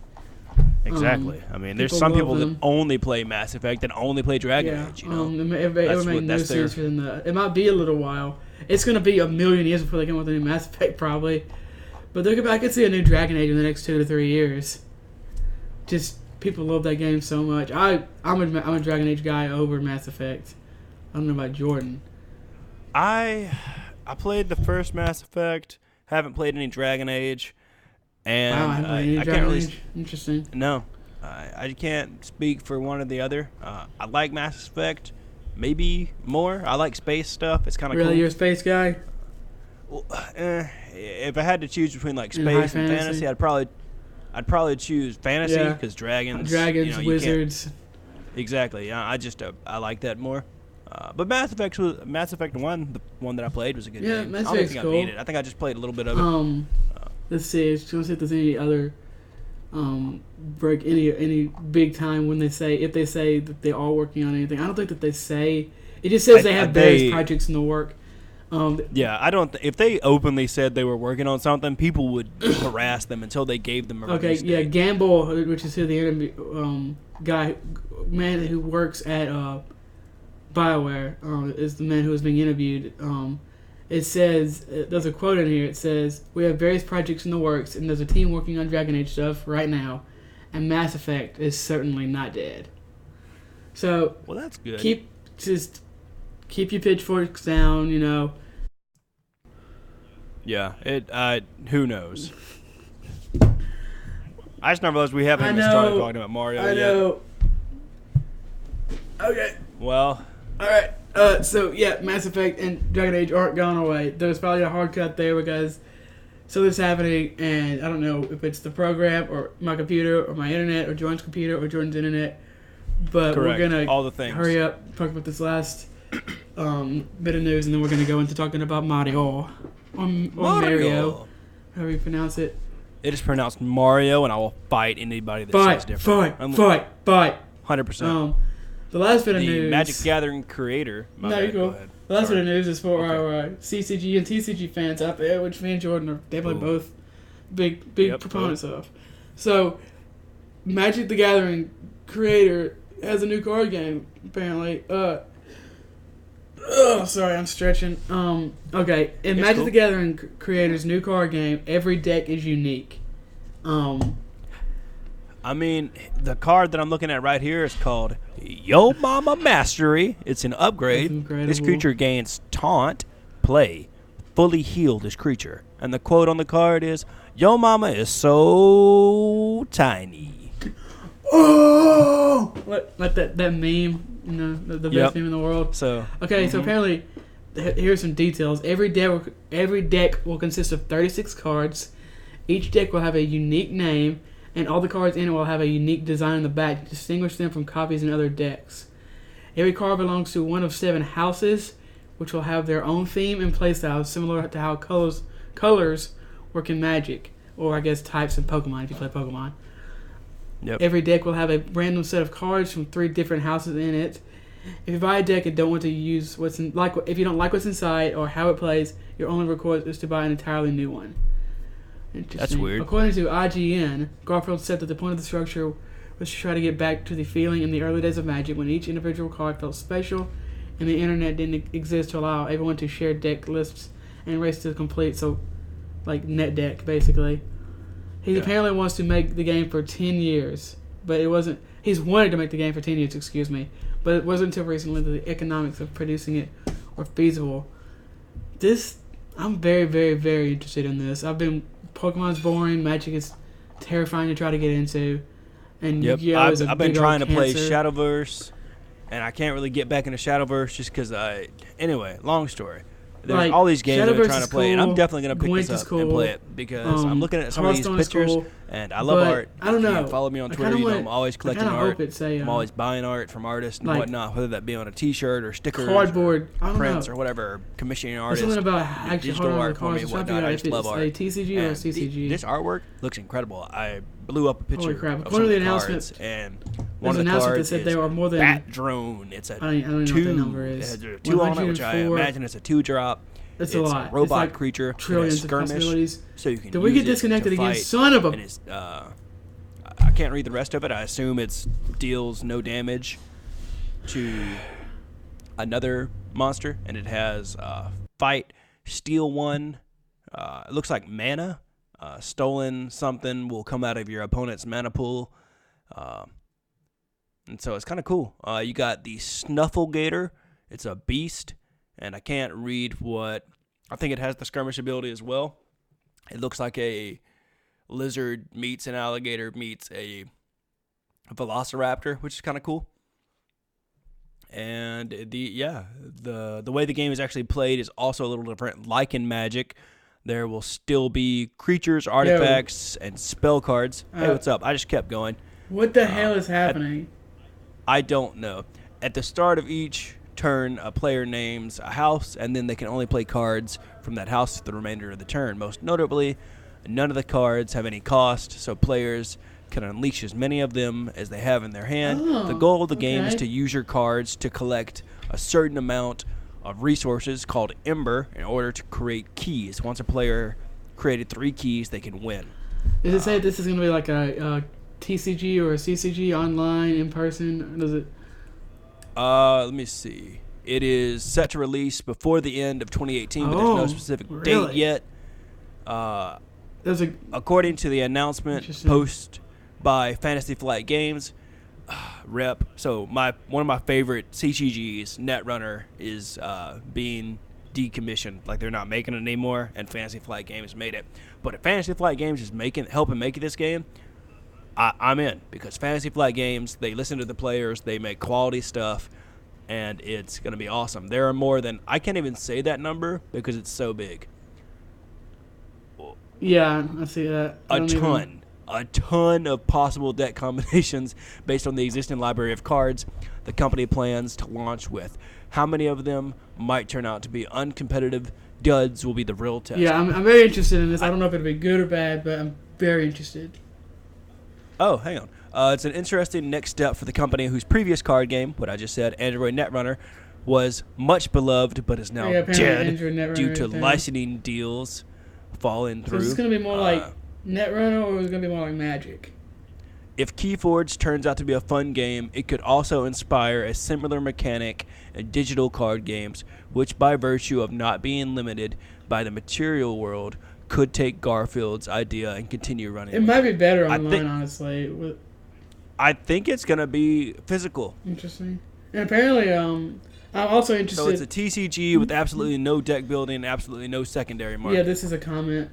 Exactly. I mean, there's people some love people them. that only play Mass Effect and only play Dragon Age. You know, it That's would make what- no that's their- sense for them to. It might be a little while. It's gonna be a million years before they come up with a new Mass Effect, probably. But I could see a new Dragon Age in the next 2 to 3 years. Just people love that game so much. I'm a Dragon Age guy over Mass Effect. I don't know about Jordan. I played the first Mass Effect. Haven't played any Dragon Age, and Wow, I haven't played any I Dragon can't really. Age. Interesting. No, I can't speak for one or the other. I like Mass Effect, maybe more. I like space stuff. It's kind of Really, cool. you're a space guy? Well, if I had to choose between like And high space and fantasy, fantasy? I'd probably choose fantasy Yeah. because dragons, Dragons, you can't- wizards. Exactly. Yeah, I like that more. But Mass Effect 1, the one that I played, was a good Yeah, game. Mass I don't Effect's think cool. I beat it. I think I just played a little bit of it. Let's see. Let's see if there's any other break any big time when if they say that they are working on anything. I don't think that they say. It just says they have various projects in the work. Yeah, I don't. If they openly said they were working on something, people would harass them until they gave them a Okay, release yeah, date. Gamble, which is who the enemy man who works at BioWare, is the man who was being interviewed. It says, there's a quote in here. It says, "We have various projects in the works, and there's a team working on Dragon Age stuff right now, and Mass Effect is certainly not dead." So Well, that's good. keep your pitchforks down. You know. Yeah. Who knows? I just never realized we haven't I even started know. talking about Mario I yet. know. Okay. Well, All right. So yeah, Mass Effect and Dragon Age aren't going away. There's probably a hard cut there because something's happening, and I don't know if it's the program or my computer or my internet or Jordan's computer or Jordan's internet. But correct. we're gonna All the things. hurry up, talk about this last bit of news, and then we're gonna go into talking about Mario or Mario, however you pronounce it. It is pronounced Mario, and I will fight anybody that says different. Fight. 100%. The last bit of The news. Magic the Gathering creator. My No, bad, you're cool. go ahead. The last bit Sorry. of news is for Okay. our CCG and TCG fans out there, which me and Jordan are definitely Ooh. both big Yep, proponents of. So, Magic the Gathering creator has a new card game, apparently. Sorry, I'm stretching. Okay, in It's Magic cool. the Gathering creator's new card game, every deck is unique. I mean, the card that I'm looking at right here is called Yo Mama Mastery. It's an upgrade. That's incredible. This creature gains taunt, play, fully heal this creature. And the quote on the card is, Yo Mama is so tiny. Oh! Like that meme, you know, the best Yep. meme in the world. So, Okay, so apparently, here's some details. Every deck will consist of 36 cards. Each deck will have a unique name, and all the cards in it will have a unique design on the back to distinguish them from copies in other decks. Every card belongs to one of 7 houses, which will have their own theme and playstyle, similar to how colors work in Magic, or I guess types in Pokemon if you play Pokemon. yep. Every deck will have a random set of cards from 3 different houses in it. If you buy a deck and don't want to use if you don't like what's inside or how it plays, your only recourse is to buy an entirely new one. Interesting. That's weird. According to IGN, Garfield said that the point of the structure was to try to get back to the feeling in the early days of Magic when each individual card felt special and the internet didn't exist to allow everyone to share deck lists and race to complete, so like net deck basically. He apparently wants to make the game for 10 years, but it wasn't. He's wanted to make the game for 10 years, but it wasn't until recently that the economics of producing it were feasible. I'm very, very, very interested in this. Pokemon's boring, Magic is terrifying to try to get into, and Yep. Yu-Gi-Oh! Is a I've been big trying old to play cancer. Shadowverse, and I can't really get back into Shadowverse just because Anyway, long story. There's Like, all these games that Shadowverse I'm trying is to play, and I'm cool, definitely going to pick Gwent this is up and cool, play it because I'm looking at some of these Hearthstone is pictures, cool, and I love but art. I don't If you know. follow me on I Twitter, kinda you know want- I'm always I collecting kinda art. hope it's a, I'm always buying art from artists and like, whatnot, whether that be on a T-shirt or stickers, cardboard. I or don't prints know. or whatever, commissioning There's artists. something about actually digital holding on art the for cards. me I'm and trying to whatnot. figure I out just if love it's art. a TCG or a And CCG. This artwork looks incredible. I blew up a picture Holy crap. of According some to of the the announcement, cards, and There's one an of the announcement that cards said is there are more than. Bat Drone. It's a I don't even know what that 2. number It is. has a 2 on it, which I 104 imagine it's a 2-drop. It's It's a lot. a robot It's like creature. It has trillions of skirmish, possibilities. so you can Did we use get it disconnected to again? fight, Son of a. and it's, I I can't read the rest of it. I assume it deals no damage to another monster, and it has fight, steal one. It looks like mana. Stolen something will come out of your opponent's mana pool. And so it's kind of cool. You got the Snufflegator. It's a beast, and I can't read what... I think it has the skirmish ability as well. It looks like a lizard meets an alligator meets a velociraptor, which is kind of cool. And the way the game is actually played is also a little different. Like in Magic, there will still be creatures, artifacts, and spell cards. Hey, what's up? I just kept going. What the hell is happening? I don't know. At the start of each turn, a player names a house, and then they can only play cards from that house for the remainder of the turn. Most notably, none of the cards have any cost, so players can unleash as many of them as they have in their hand. The goal of the game is to use your cards to collect a certain amount of resources called Ember in order to create keys. Once a player created 3 keys, they can win. Does it say this is going to be like a TCG or a CCG online, in person? Does it? Let me see. It is set to release before the end of 2018, but there's no specific date yet. According to the announcement post by Fantasy Flight Games, rep. So one of my favorite CCGs, Netrunner, is being decommissioned. Like, they're not making it anymore, and Fantasy Flight Games made it. But if Fantasy Flight Games is helping make this game, I'm in, because Fantasy Flight Games, they listen to the players, they make quality stuff, and it's going to be awesome. There are more than, I can't even say that number because it's so big. Yeah, I see that. A ton of possible deck combinations based on the existing library of cards the company plans to launch with. How many of them might turn out to be uncompetitive duds will be the real test. Yeah, I'm very interested in this. I don't know if it'll be good or bad, but I'm very interested. Oh, hang on. It's an interesting next step for the company whose previous card game, what I just said, Android Netrunner, was much beloved but is now dead due to licensing deals falling through. So is this going to be more like Netrunner, or is it going to be more like Magic? If Keyforge turns out to be a fun game, it could also inspire a similar mechanic in digital card games, which by virtue of not being limited by the material world, could take Garfield's idea and continue running. It might be better online, honestly. I think it's going to be physical. Interesting. And apparently, I'm also interested. So it's a TCG with absolutely no deck building, absolutely no secondary market. Yeah, this is a comment.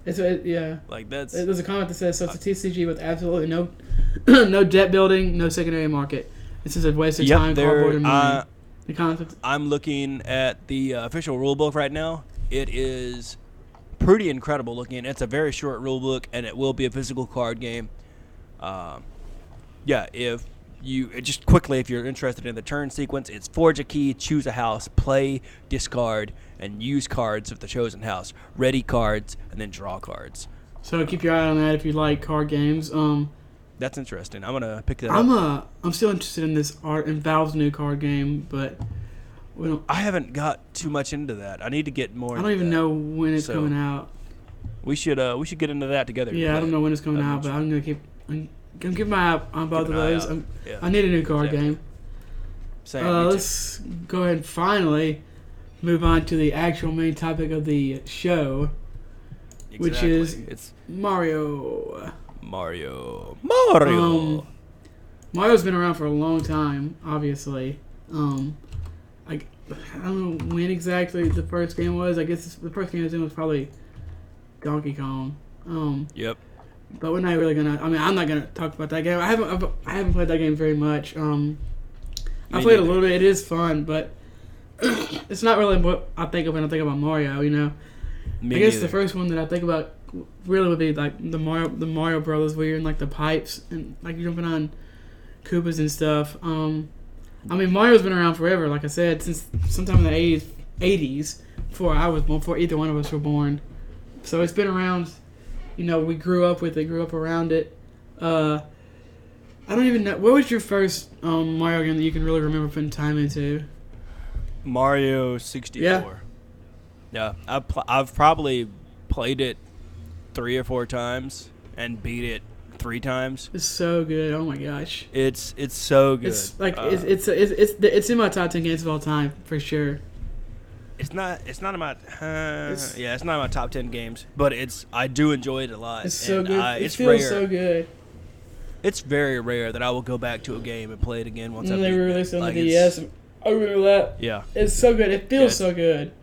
There's a comment that says, so it's a TCG with absolutely no no deck building, no secondary market. This is a waste of time, cardboard, and money. I'm looking at the official rulebook right now. It is pretty incredible looking. It's a very short rule book, and it will be a physical card game. If you're interested in the turn sequence, it's forge a key, choose a house, play, discard, and use cards of the chosen house. Ready cards, and then draw cards. So keep your eye on that if you like card games. That's interesting. I'm gonna pick that up. I'm still interested in this Valve's new card game, but I haven't got too much into that. I need to get more. I don't even know when it's coming out. We should get into that together. Yeah, I don't know when it's coming out, but I'm gonna keep my eye on both of those. I need a new card game. Let's go ahead and finally move on to the actual main topic of the show, which is Mario. Mario's been around for a long time, obviously. I don't know when exactly the first game was. I guess the first game was probably Donkey Kong. Yep. But we're not really gonna. I'm not gonna talk about that game. I haven't played that game very much. I played a little bit. It is fun, but it's not really what I think of when I think about Mario. You know. I guess the first one that I think about really would be like the Mario Brothers, where you're in like the pipes and like you're jumping on Koopas and stuff. Mario's been around forever, like I said, since sometime in the 80s, before I was born, before either one of us were born. So it's been around. You know, we grew up with it, grew up around it. I don't even know. What was your first Mario game that you can really remember putting time into? Mario 64. Yeah, I've probably played it 3 or 4 times and beat it 3 times. It's so good. Oh my gosh. It's so good. It's like it's in my top 10 games of all time for sure. It's not in my it's not in my top 10 games, but I do enjoy it a lot. It's so and, good. It's it feels rare. so good. It's very rare that I will go back to a game and play it again once I've they beaten released it. it on the DS. I remember that. Yeah. It's so good. It feels so good.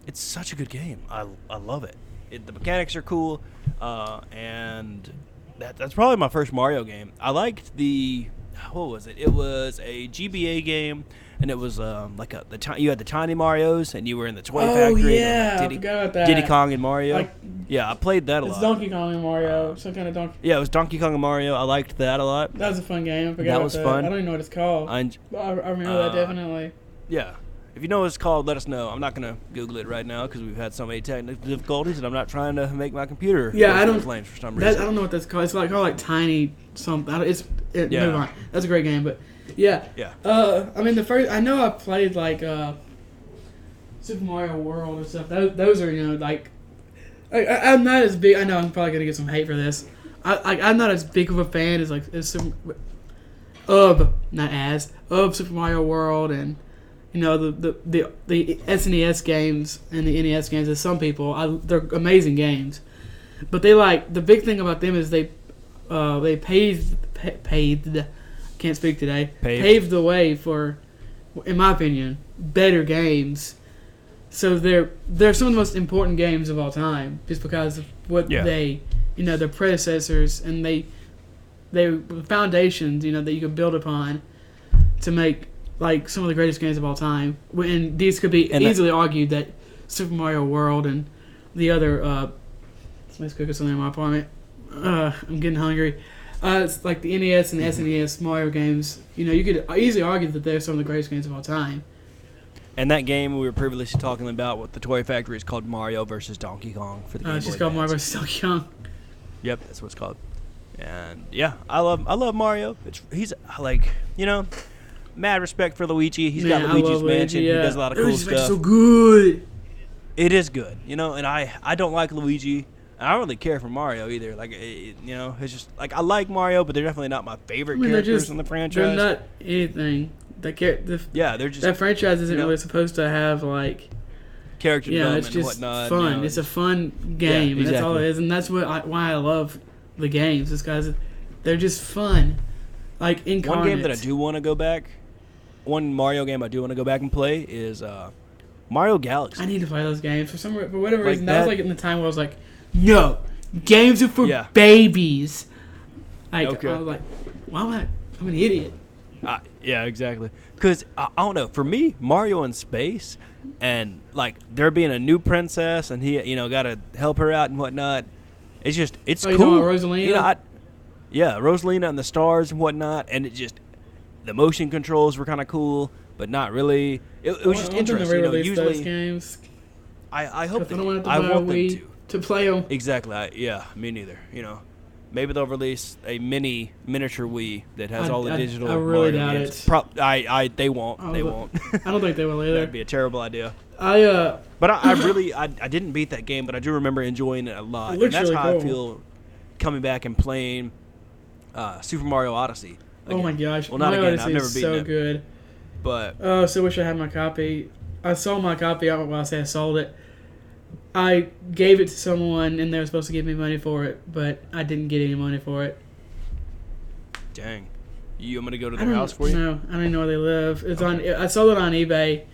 It's such a good game. I love it. The mechanics are cool, and that's probably my first Mario game. I liked what was it? It was a GBA game, and it was you had the tiny Marios, and you were in the toy factory. Yeah, and I forgot about that. Diddy Kong and Mario. Like, yeah, I played that a lot. It's Donkey Kong and Mario, some kind of Donkey. Yeah, it was Donkey Kong and Mario. I liked that a lot. That was a fun game. I forgot that about was that. fun. I don't even know what it's called. I remember that definitely. Yeah. If you know what it's called, let us know. I'm not going to Google it right now because we've had so many technical difficulties, and I'm not trying to make my computer flames for some reason. I don't know what that's called. It's called like Tiny something. Yeah. Move on. That's a great game, but yeah. Yeah. I mean, I know I played like Super Mario World and stuff. Those are, like I'm not as big. I know I'm probably gonna get some hate for this. I'm not as big of a fan as Super Mario World and the SNES games and the NES games. As some people, they're amazing games, but the big thing about them is they paved can't speak today. Paved the way for, in my opinion, better games. So they're some of the most important games of all time, just because of what their predecessors and they foundations, that you can build upon to make like some of the greatest games of all time. And these could be easily argued that Super Mario World and the other somebody's cooking something in my apartment. I'm getting hungry. It's like the NES and the SNES Mario games. You could easily argue that they're some of the greatest games of all time. And that game we were previously talking about with the Toy Factory is called Mario versus Donkey Kong for the Game Boy It's just called Mario vs. Donkey Kong. Yep, that's what it's called. And yeah, I love Mario. He's like, mad respect for Luigi. He's got Luigi's Mansion. Yeah. He does a lot of cool stuff. So good. It is good, and I don't like Luigi. I don't really care for Mario either. Like, it's just like I like Mario, but they're definitely not my favorite characters in the franchise. They're not anything. They're just that franchise isn't really supposed to have like character development it's just and whatnot. fun. It's a fun game. Yeah, exactly. That's all it is, and that's why I love the games. Is because they're just fun. Like incarnate. One game that I do want to go back. One Mario game I do want to go back and play is Mario Galaxy. I need to play those games for whatever reason. That was like in the time where I was like, no, games are for babies. I was like, why am I'm an idiot. Yeah, exactly. Because, I don't know, for me, Mario in space, and, like, there being a new princess, and he, got to help her out and whatnot, it's cool. You know Rosalina? Rosalina and the stars and whatnot, and the motion controls were kind of cool, but not really. It was just interesting. Usually, those games. I hope I don't want them to play them. Exactly. Me neither. Maybe they'll release a miniature Wii that has all the digital. I really Mario doubt games. it. They won't. I don't think they will either. That'd be a terrible idea. But I didn't beat that game, but I do remember enjoying it a lot. And that's how I feel coming back and playing Super Mario Odyssey again. Oh my gosh! Well, not Mario again. Odyssey I've never beaten it. So good. But so wish I had my copy. I sold my copy. Well, I say I sold it. I gave it to someone, and they were supposed to give me money for it, but I didn't get any money for it. Dang. You want me to go to their house for you? No, I don't even know where they live. It's on. I sold it on eBay,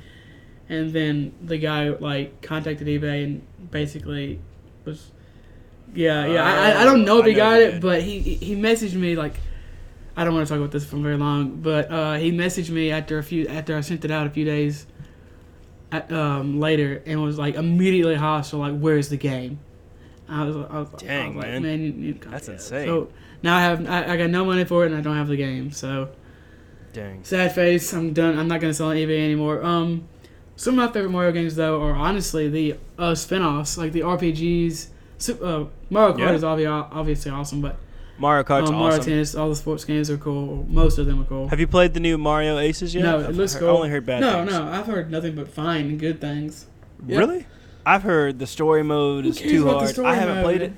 and then the guy contacted eBay and basically was. I don't know if he got it, but he messaged me I don't want to talk about this for very long, but he messaged me after I sent it out a few days later and was immediately hostile. Where's the game? I was Dang, man, you need to that's insane. So now I got no money for it and I don't have the game. So dang, sad face. I'm done. I'm not gonna sell on eBay anymore. Some of my favorite Mario games though are honestly the spin-offs, like the RPGs. Mario Kart is obviously awesome, but Mario Kart's awesome. Mario Tennis, all the sports games are cool. Most of them are cool. Have you played the new Mario Aces yet? No, it looks cool. I only heard bad things. No, I've heard nothing but fine and good things. Yep. Really? I've heard the story mode is too hard. I haven't played it.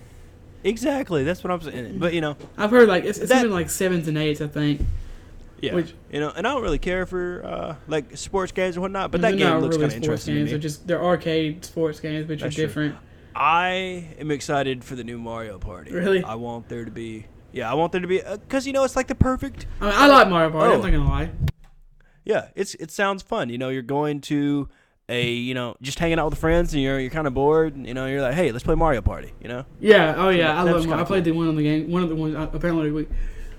Exactly. That's what I'm saying. But I've heard like it's been like 7s and 8s, I think. yeah. Which, And I don't really care for like sports games and whatnot. But they're that game not looks really kind of sports interesting games. to me. They're arcade sports games, which That's are true. different. I am excited for the new Mario Party. Really? I want there to be. Yeah, I want there to be because it's like the perfect. I mean, I like Mario Party. I'm Oh. not gonna lie. Yeah, it sounds fun. You're going to just hanging out with friends and you're kind of bored. And, you're like, hey, let's play Mario Party. Yeah. Oh yeah. I That love was Mario. I kinda played the one on the game. One of the ones apparently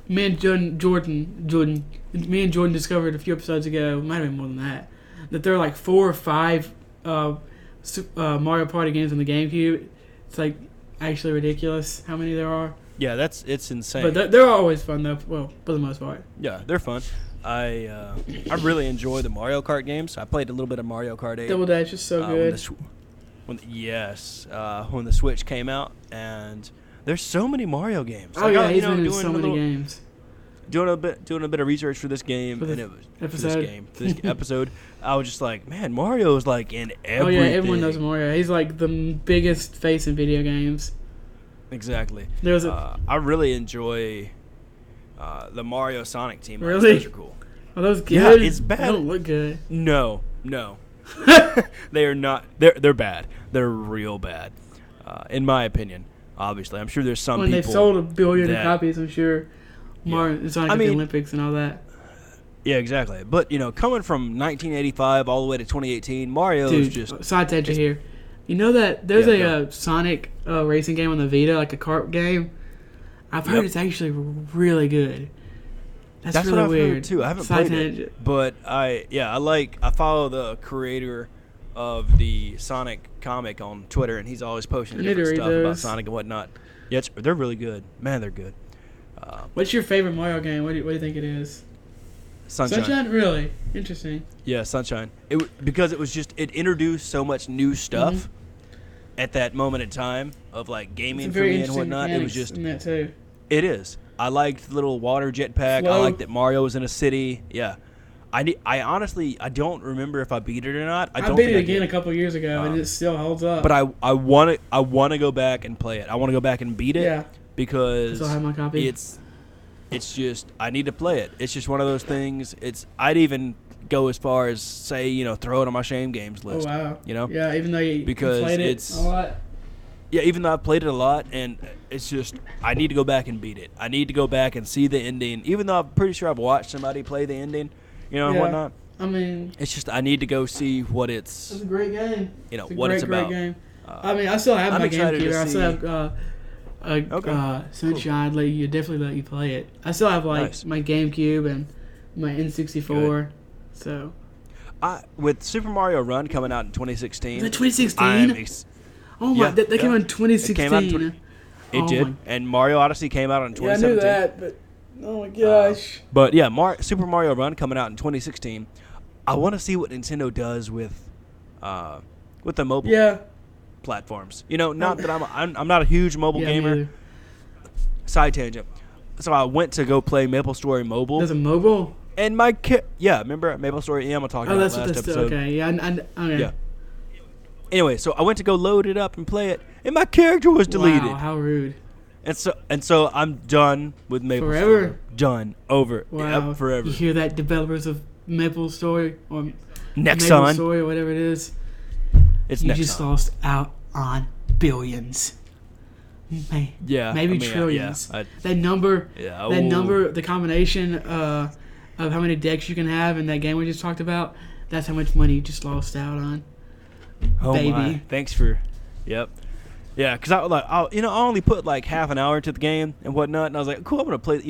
me and Jordan. Me and Jordan discovered a few episodes ago. Might have been more than that. That there are like 4 or 5 Mario Party games on the GameCube. It's like actually ridiculous how many there are. Yeah, it's insane. But they're always fun though. Well, for the most part. Yeah, they're fun. I really enjoy the Mario Kart games. I played a little bit of Mario Kart 8. Double Dash is so good. When the Switch came out, and there's so many Mario games. Oh yeah, he's been in so many games. Doing a bit of research for this game, For and the it was episode. for this episode. I was just like, man, Mario is like in everything. Oh yeah, everyone knows Mario. He's like the biggest face in video games. Exactly. There was I really enjoy the Mario Sonic team. Really? Those are cool. Are those good? Yeah, it's bad. They don't look good. No. They are not. They're bad. They're real bad, in my opinion. Obviously, I'm sure there's some When people. they've sold 1 billion that- copies, I'm sure. Mario Sonic at the Olympics and all that. Yeah, exactly. But coming from 1985 all the way to 2018, Mario is Dude, just. side tangent here. You know that there's Yeah, a Sonic racing game on the Vita, like a kart game? I've heard Yep. it's actually really good. That's That's really what I've weird. heard too. I haven't Side played tangent. it, but I follow the creator of the Sonic comic on Twitter, and he's always posting I need to different read stuff about those. Sonic and whatnot. Yeah, they're really good. Man, they're good. What's your favorite Mario game? What do you think it is? Sunshine. Really? Interesting. Yeah, Sunshine. Because it introduced so much new stuff at that moment in time of like gaming It's for very me and interesting whatnot. It was mechanics just in that too. it is. I liked the little water jetpack. I Flow. liked that Mario was in a city. Yeah. I honestly don't remember if I beat it or not. I don't beat think it I again did. a couple years ago, and it still holds up. But I want to go back and play it. I want to go back and beat it Yeah. because Still have my copy. it's just I need to play it. It's just one of those things. I'd even go as far as say throw it on my shame games list. Oh wow. Yeah, even though you Because played it it's- a lot. Yeah, even though I've played it a lot, and it's just I need to go back and beat it. I need to go back and see the ending, even though I'm pretty sure I've watched somebody play the ending, and whatnot. I mean, It's just I need to go see what it's it's a great game. you know It's a what great, it's about. great game. I mean, I still have I'm my excited to GameCube. I still see- have Okay. Sunshine. Definitely let you play it. I still have Nice. my GameCube and my N64. So With Super Mario Run coming out in 2016. the 2016. I'm Oh my! Yeah, That came yeah. out in 2016. It came out in It Oh did, my- and Mario Odyssey came out in Yeah, I 2017. knew that, but oh my gosh! But yeah, Super Mario Run coming out in 2016. I want to see what Nintendo does with the mobile Yeah, platforms. Not that I'm not a huge mobile yeah, gamer. me either. Side tangent. So I went to go play Maple Story Mobile, There's a mobile. and remember Maple Story EM I talked Oh, about that's last what that's episode. okay. Yeah, okay. Yeah. Anyway, so I went to go load it up and play it, and my character was deleted. Wow, how rude! And so I'm done with Maple Forever? Story. Done. Over. Wow, Yep, forever. You hear that, developers of Maple Story or Maple Nexon. Story or whatever it is? It's You Nexon. just lost out on billions. Yeah. Maybe I mean, trillions. Yeah. That number, Yeah, that ooh. number, the combination of how many decks you can have in that game we just talked about, that's how much money you just lost out on. Oh baby. my. Thanks for. Yep. Yeah, because I only put like half an hour into the game and whatnot, and I was like, cool, I'm gonna play.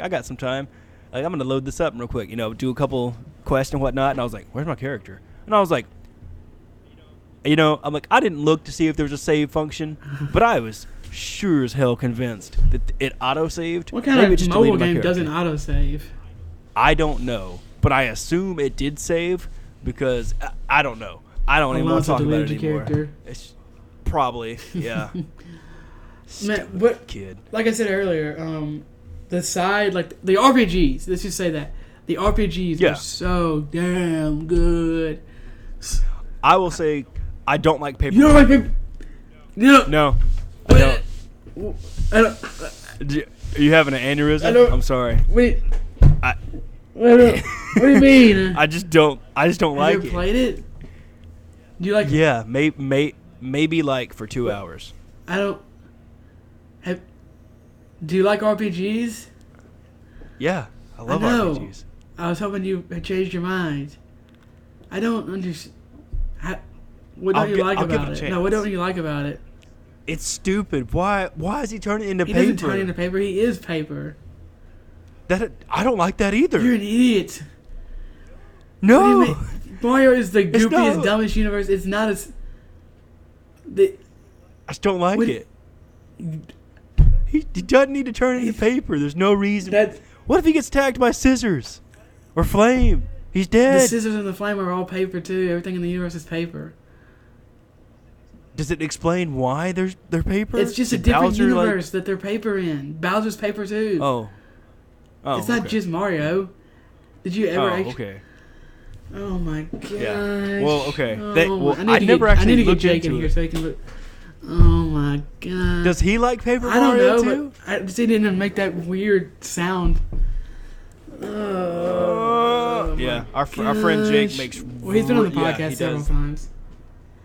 I got some time. Like I'm gonna load this up real quick. Do a couple quests and whatnot, and I was like, where's my character? And I was like, I'm like, I didn't look to see if there was a save function, but I was sure as hell convinced that it auto saved. What kind Maybe it of just mobile deleted my game character. doesn't autosave? I don't know, but I assume it did save because I don't know. I don't even want to Alonso talk about it deleted your anymore. character. It's probably, yeah. Man, what? Kid. Like I said earlier, the side, like the RPGs. Let's just say that the RPGs Yeah. are so damn good. I will say I don't like paper. You know, like, No, I don't. I don't. Are you having an aneurysm? I'm sorry. Wait. I- What do you mean? I just don't Have like you ever it. played it? Do you like? Yeah, maybe like for 2 hours. I don't. Do you like RPGs? Yeah, I love know. RPGs. I was hoping you had changed your mind. I don't understand. What don't you like I'll give about it a it? No, what chance. don't you like about it? It's stupid. Why is he turning into He paper? doesn't turn into paper. He is paper. I don't like that either. You're an idiot. No. What do you mean? Mario is the It's goofiest, not. dumbest universe. It's not as. I just don't like it. He doesn't need to turn into paper. There's no reason. What if he gets attacked by scissors or flame? He's The dead. scissors and the flame are all paper too. Everything in the universe is paper. Does it explain why they're paper? It's just a Did different Bowser, universe that they're paper in. Bowser's paper too. Oh, it's not okay. just Mario. Did you ever? Okay. Oh my gosh. Yeah. Well, okay. Oh, I never I need actually to get looked Jake in into here it. so he can look. Oh my god. Does he like Paper I don't Mario know, too? but he didn't make that weird sound. Oh, Yeah, my our friend Jake gosh. makes. Well, he's been on the yeah, podcast he several does. times.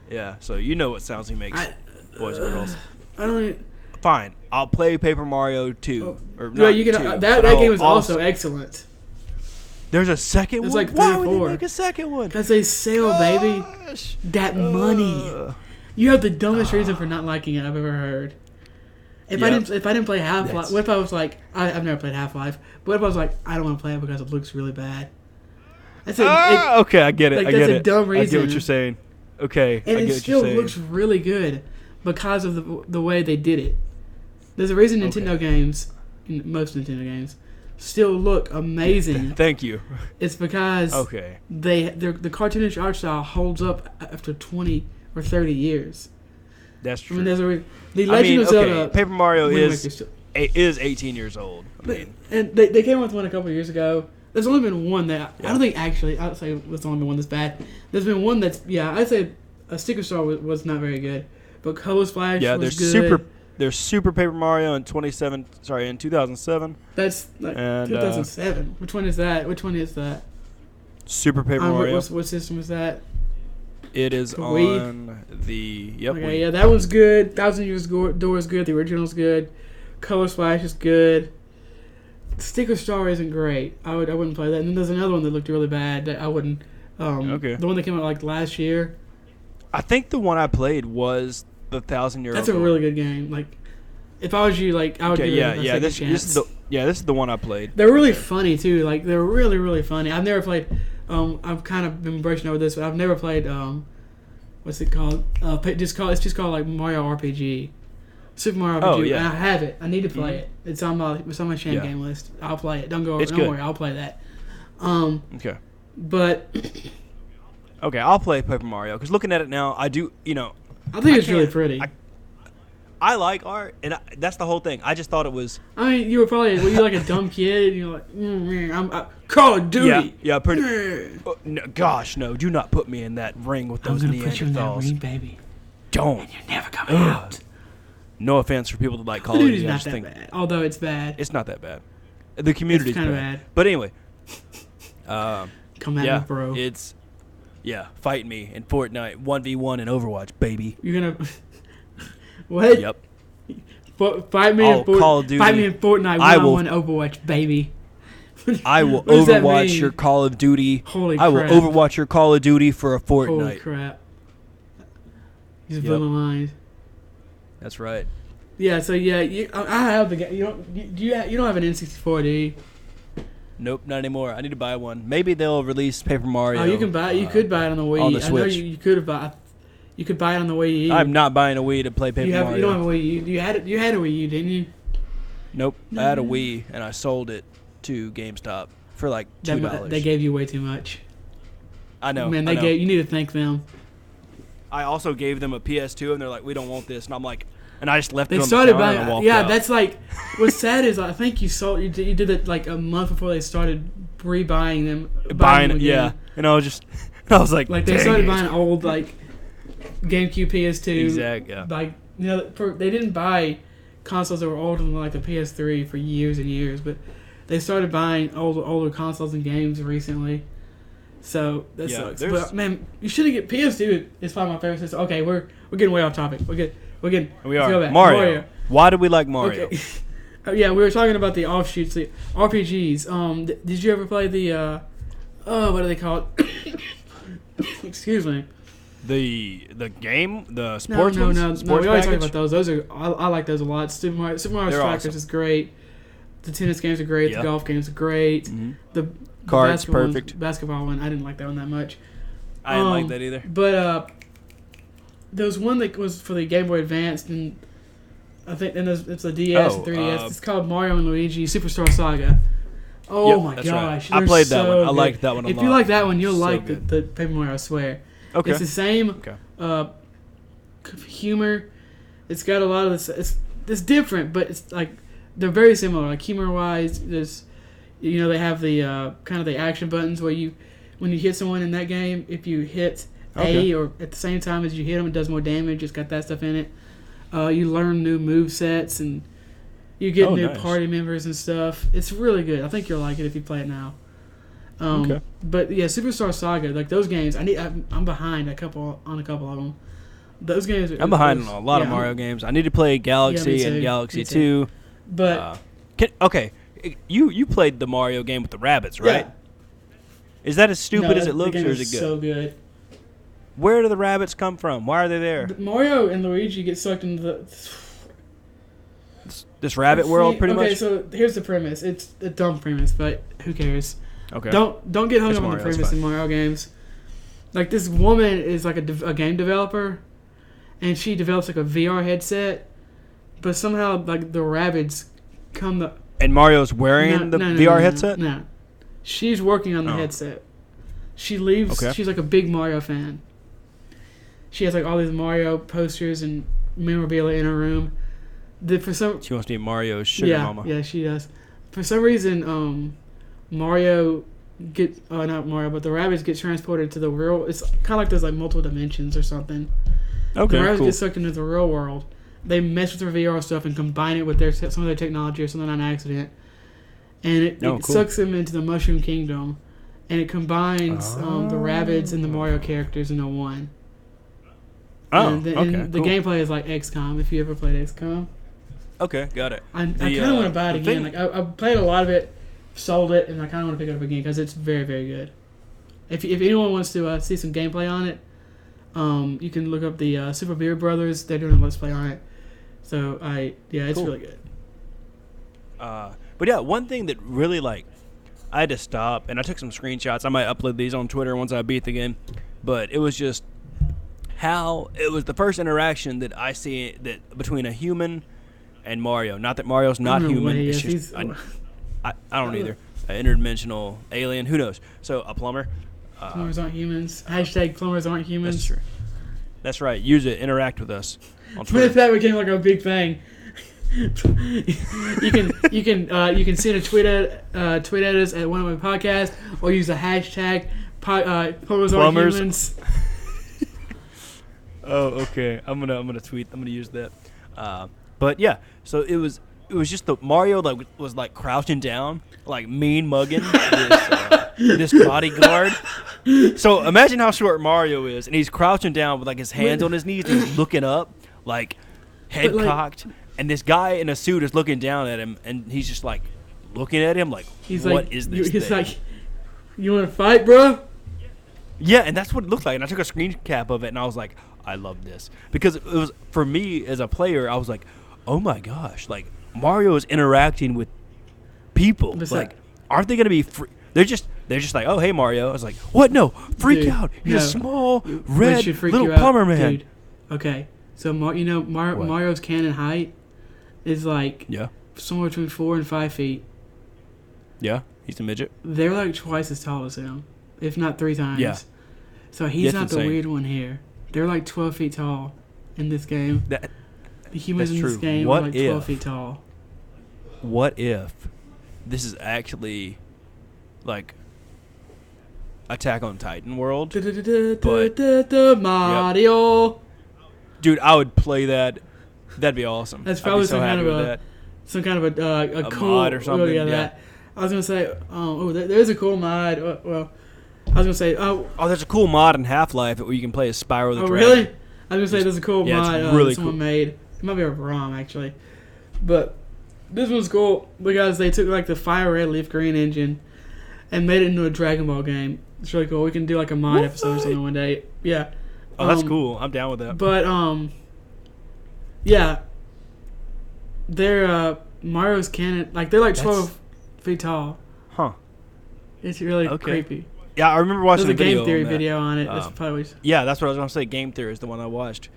Yeah, so you know what sounds he makes, boys and girls. I don't. Even, Fine, I'll play Paper Mario 2. Or no, not you can. 2, that but that I'll game is also excellent. There's a second There's one. like 3 Why or would they 4. make a second one? Because they sell, baby. Gosh. That money. You have the dumbest reason for not liking it I've ever heard. If I didn't play Half Life, what if I was like, I've never played Half Life, but what if I was like, I don't want to play it because it looks really bad? That's Okay, I get it. like, I get that's it. a dumb I get reason. what you're saying. Okay, and I it get what still you're saying. looks really good because of the way they did it. There's a reason Nintendo games, most Nintendo games, still look amazing. Thank you. It's because the cartoonish art style holds up after 20 or 30 years. That's true. I mean, there's the Legend of Zelda. Paper Mario Wind is Waker 18 years old. and they came out with one a couple of years ago. There's only been one that I don't think actually. I'd say there's only been one that's bad. There's been one that's I'd say a Sticker Star was not very good, but Color Splash was good. There's Super Paper Mario in 2007. That's like and, 2007. Which one is that? Which one is that? Super Paper Mario. What system is that? It is The Wii? on the Okay, Wii. yeah, that one's good. Thousand Years Door is good. The original's good. Color Splash is good. Sticker Star isn't great. I wouldn't play that. And then there's another one that looked really bad that I wouldn't. The one that came out like last year. I think the one I played was the 1,000-Year. That's a really good game. Like, if I was you, like I would give it a second chance. This is the one I played. They're really funny too. Like they're really really funny. I've never played. I've kind of been brushing over this, but I've never played. What's it called? It's just called like Mario RPG, Super Mario RPG. Oh, yeah. And I have it. I need to play it. It's on my sham game list. I'll play it. Don't worry. I'll play that. Okay. But Okay, I'll play Paper Mario because looking at it now, I do. I think it's really pretty. I like art, and that's the whole thing. I just thought it was. I mean, you were like a dumb kid. And you're like, I'm Call of Duty. Yeah, pretty. No, gosh, no! Do not put me in that ring with those I'm Neanderthals. gonna put you in that ring, baby. Don't. And you're never coming out. No offense for people that like Call Call of of Duty. Duty's not that bad. Although it's bad. It's not that bad. The community's kind of bad. But anyway. Come at me, bro. It's fight me in Fortnite 1v1 in Overwatch, baby. You're gonna what? Yep. Fight me in Call of Duty. Fight me in Fortnite. I will 1-on-1 Overwatch, baby. I will What does that Overwatch mean? your Call of Duty. Holy I will crap. Overwatch your Call of Duty for a Fortnite. Holy crap. He's Yep. blowing lines. That's right. Yeah. So yeah, I have the game. You don't have an N64, do you? Nope, not anymore. I need to buy one. Maybe they'll release Paper Mario. Oh, you can buy. You could buy it on the Wii. on the I know Switch. you could have bought. You could buy it on the Wii U. I'm not buying a Wii to play Paper Mario. You don't have a Wii U. You had a Wii U, didn't you? Nope. I had a Wii and I sold it to GameStop for like $2. They gave you way too much. I know. Man, I know. you need to thank them. I also gave them a PS2 and they're like, we don't want this, and I'm like, and I just left it They on started the counter and buying. walked Yeah, out. that's like. What's sad is I think you did it like a month before they started rebuying them. buying them it, again. yeah. And I was like, Like they dang started it. buying old like GameCube, PS2. Exact, yeah. Like they didn't buy consoles that were older than like the PS3 for years and years, but they started buying older consoles and games recently. So that sucks. But man, you shouldn't get PS2. Is probably my favorite system. Okay, we're getting way off topic. We are Mario. Why do we like Mario? Okay. Yeah, we were talking about the offshoots, the RPGs. Did you ever play the what do they call it? Excuse me. The game, the sports ones? No. We already talked about those. Those are I like those a lot. Super Mario Strikers awesome. Is great. The tennis games are great. The golf games are great. Mm-hmm. The cards perfect. Basketball one, I didn't like that one that much. I didn't like that either. But there was one that was for the Game Boy Advance, and I think it's a DS and 3DS. It's called Mario and Luigi Superstar Saga. Oh my gosh! Right. I played that one. I liked that one a lot. If you like that one, you'll like the Paper Mario. I swear. Okay. It's the same humor. It's got a lot of this. It's different, but it's like they're very similar. Like humor wise, there's they have the kind of the action buttons where when you hit someone in that game, if you hit A or at the same time as you hit them, it does more damage. It's got that stuff in it. You learn new move sets and you get new party members and stuff. It's really good. I think you'll like it if you play it now. But yeah, Superstar Saga, like those games, I'm behind a couple of them. Those games. I'm behind on a lot of Mario games. I need to play Galaxy and Galaxy 2. But you played the Mario game with the rabbits, right? Yeah. Is that as stupid as it looks, or is it good? So good. Where do the rabbits come from? Why are they there? Mario and Luigi get sucked into this rabbit world, pretty much. Okay, so here's the premise. It's a dumb premise, but who cares? Okay. Don't get hung up on the premise in Mario games. Like this woman is like a game developer, and she develops like a VR headset, but somehow like the rabbits come the. And Mario's wearing the VR headset? No. She's working on the headset. She leaves. Okay. She's like a big Mario fan. She has like all these Mario posters and memorabilia in her room. She wants to be Mario's sugar mama. Yeah, she does. For some reason, Mario not Mario, but the rabbits get transported to the real. It's kind of like there's like multiple dimensions or something. Okay, the rabbits get sucked into the real world. They mess with their VR stuff and combine it with some of their technology or something on accident, and it sucks them into the Mushroom Kingdom, and it combines the rabbits and the Mario characters into one. And the gameplay is like XCOM. If you ever played XCOM. Okay, got it. I kind of want to buy it again. Like I played a lot of it, sold it, and I kind of want to pick it up again because it's very, very good. If anyone wants to see some gameplay on it, you can look up the Super Beard Brothers. They're doing a let's play on it. So it's really good. But yeah, one thing that really I had to stop, and I took some screenshots. I might upload these on Twitter once I beat the game. But it was just how it was the first interaction that I see that between a human and Mario. Not that Mario's not human. It's just I don't either. An interdimensional alien. Who knows? So a plumber. Plumbers aren't humans. Hashtag plumbers aren't humans. That's true. That's right. Use it. Interact with us. What if that became like a big thing? you can send a tweet at us at One Way Podcast, or use the hashtag plumbers aren't humans. Oh, okay. I'm gonna tweet. I'm gonna use that. But yeah, so it was just the Mario was crouching down, mean mugging this bodyguard. So imagine how short Mario is, and he's crouching down with his hands on his knees, and he's looking up, head cocked, and this guy in a suit is looking down at him, and he's just looking at him he's what is this? He's like, you want to fight, bro? Yeah, and that's what it looked like. And I took a screen cap of it, and I was like, I love this. Because it was, for me as a player, I was like, oh my gosh, Mario is interacting with people. Aren't they going to be free? They're just oh, hey, Mario. I was like, what? No, freak out. You're a small, red, little plumber man. Dude. Okay, so Mario's canon height is somewhere between 4 and 5 feet. Yeah, he's a midget. They're twice as tall as him, if not 3 times. Yeah. So he's not the weird one here. They're 12 feet tall in this game. The humans in this game are 12 feet tall. What if this is actually Attack on Titan world? Mario. Dude, I would play that That'd be awesome. That's I'd probably be so happy with that. some kind of a cool mod or something. Yeah, that. I was gonna say, there's a cool mod. Well, I was gonna say, there's a cool mod in Half-Life where you can play as Spyro the Dragon. Really? I was gonna say there's a cool mod it's really that someone cool. made. It might be a ROM actually, but this one's cool because they took like the Fire Red Leaf Green engine and made it into a Dragon Ball game. It's really cool. We can do like a mod episode or something one day. Yeah. Oh, that's cool. I'm down with that. But yeah, they're Mario's cannon. Like they're like 12 feet tall. Huh. It's really creepy. Yeah, I remember watching There's the a video game theory on that. video on it. That's probably. Yeah, that's what I was gonna say. Game Theory is the one I watched.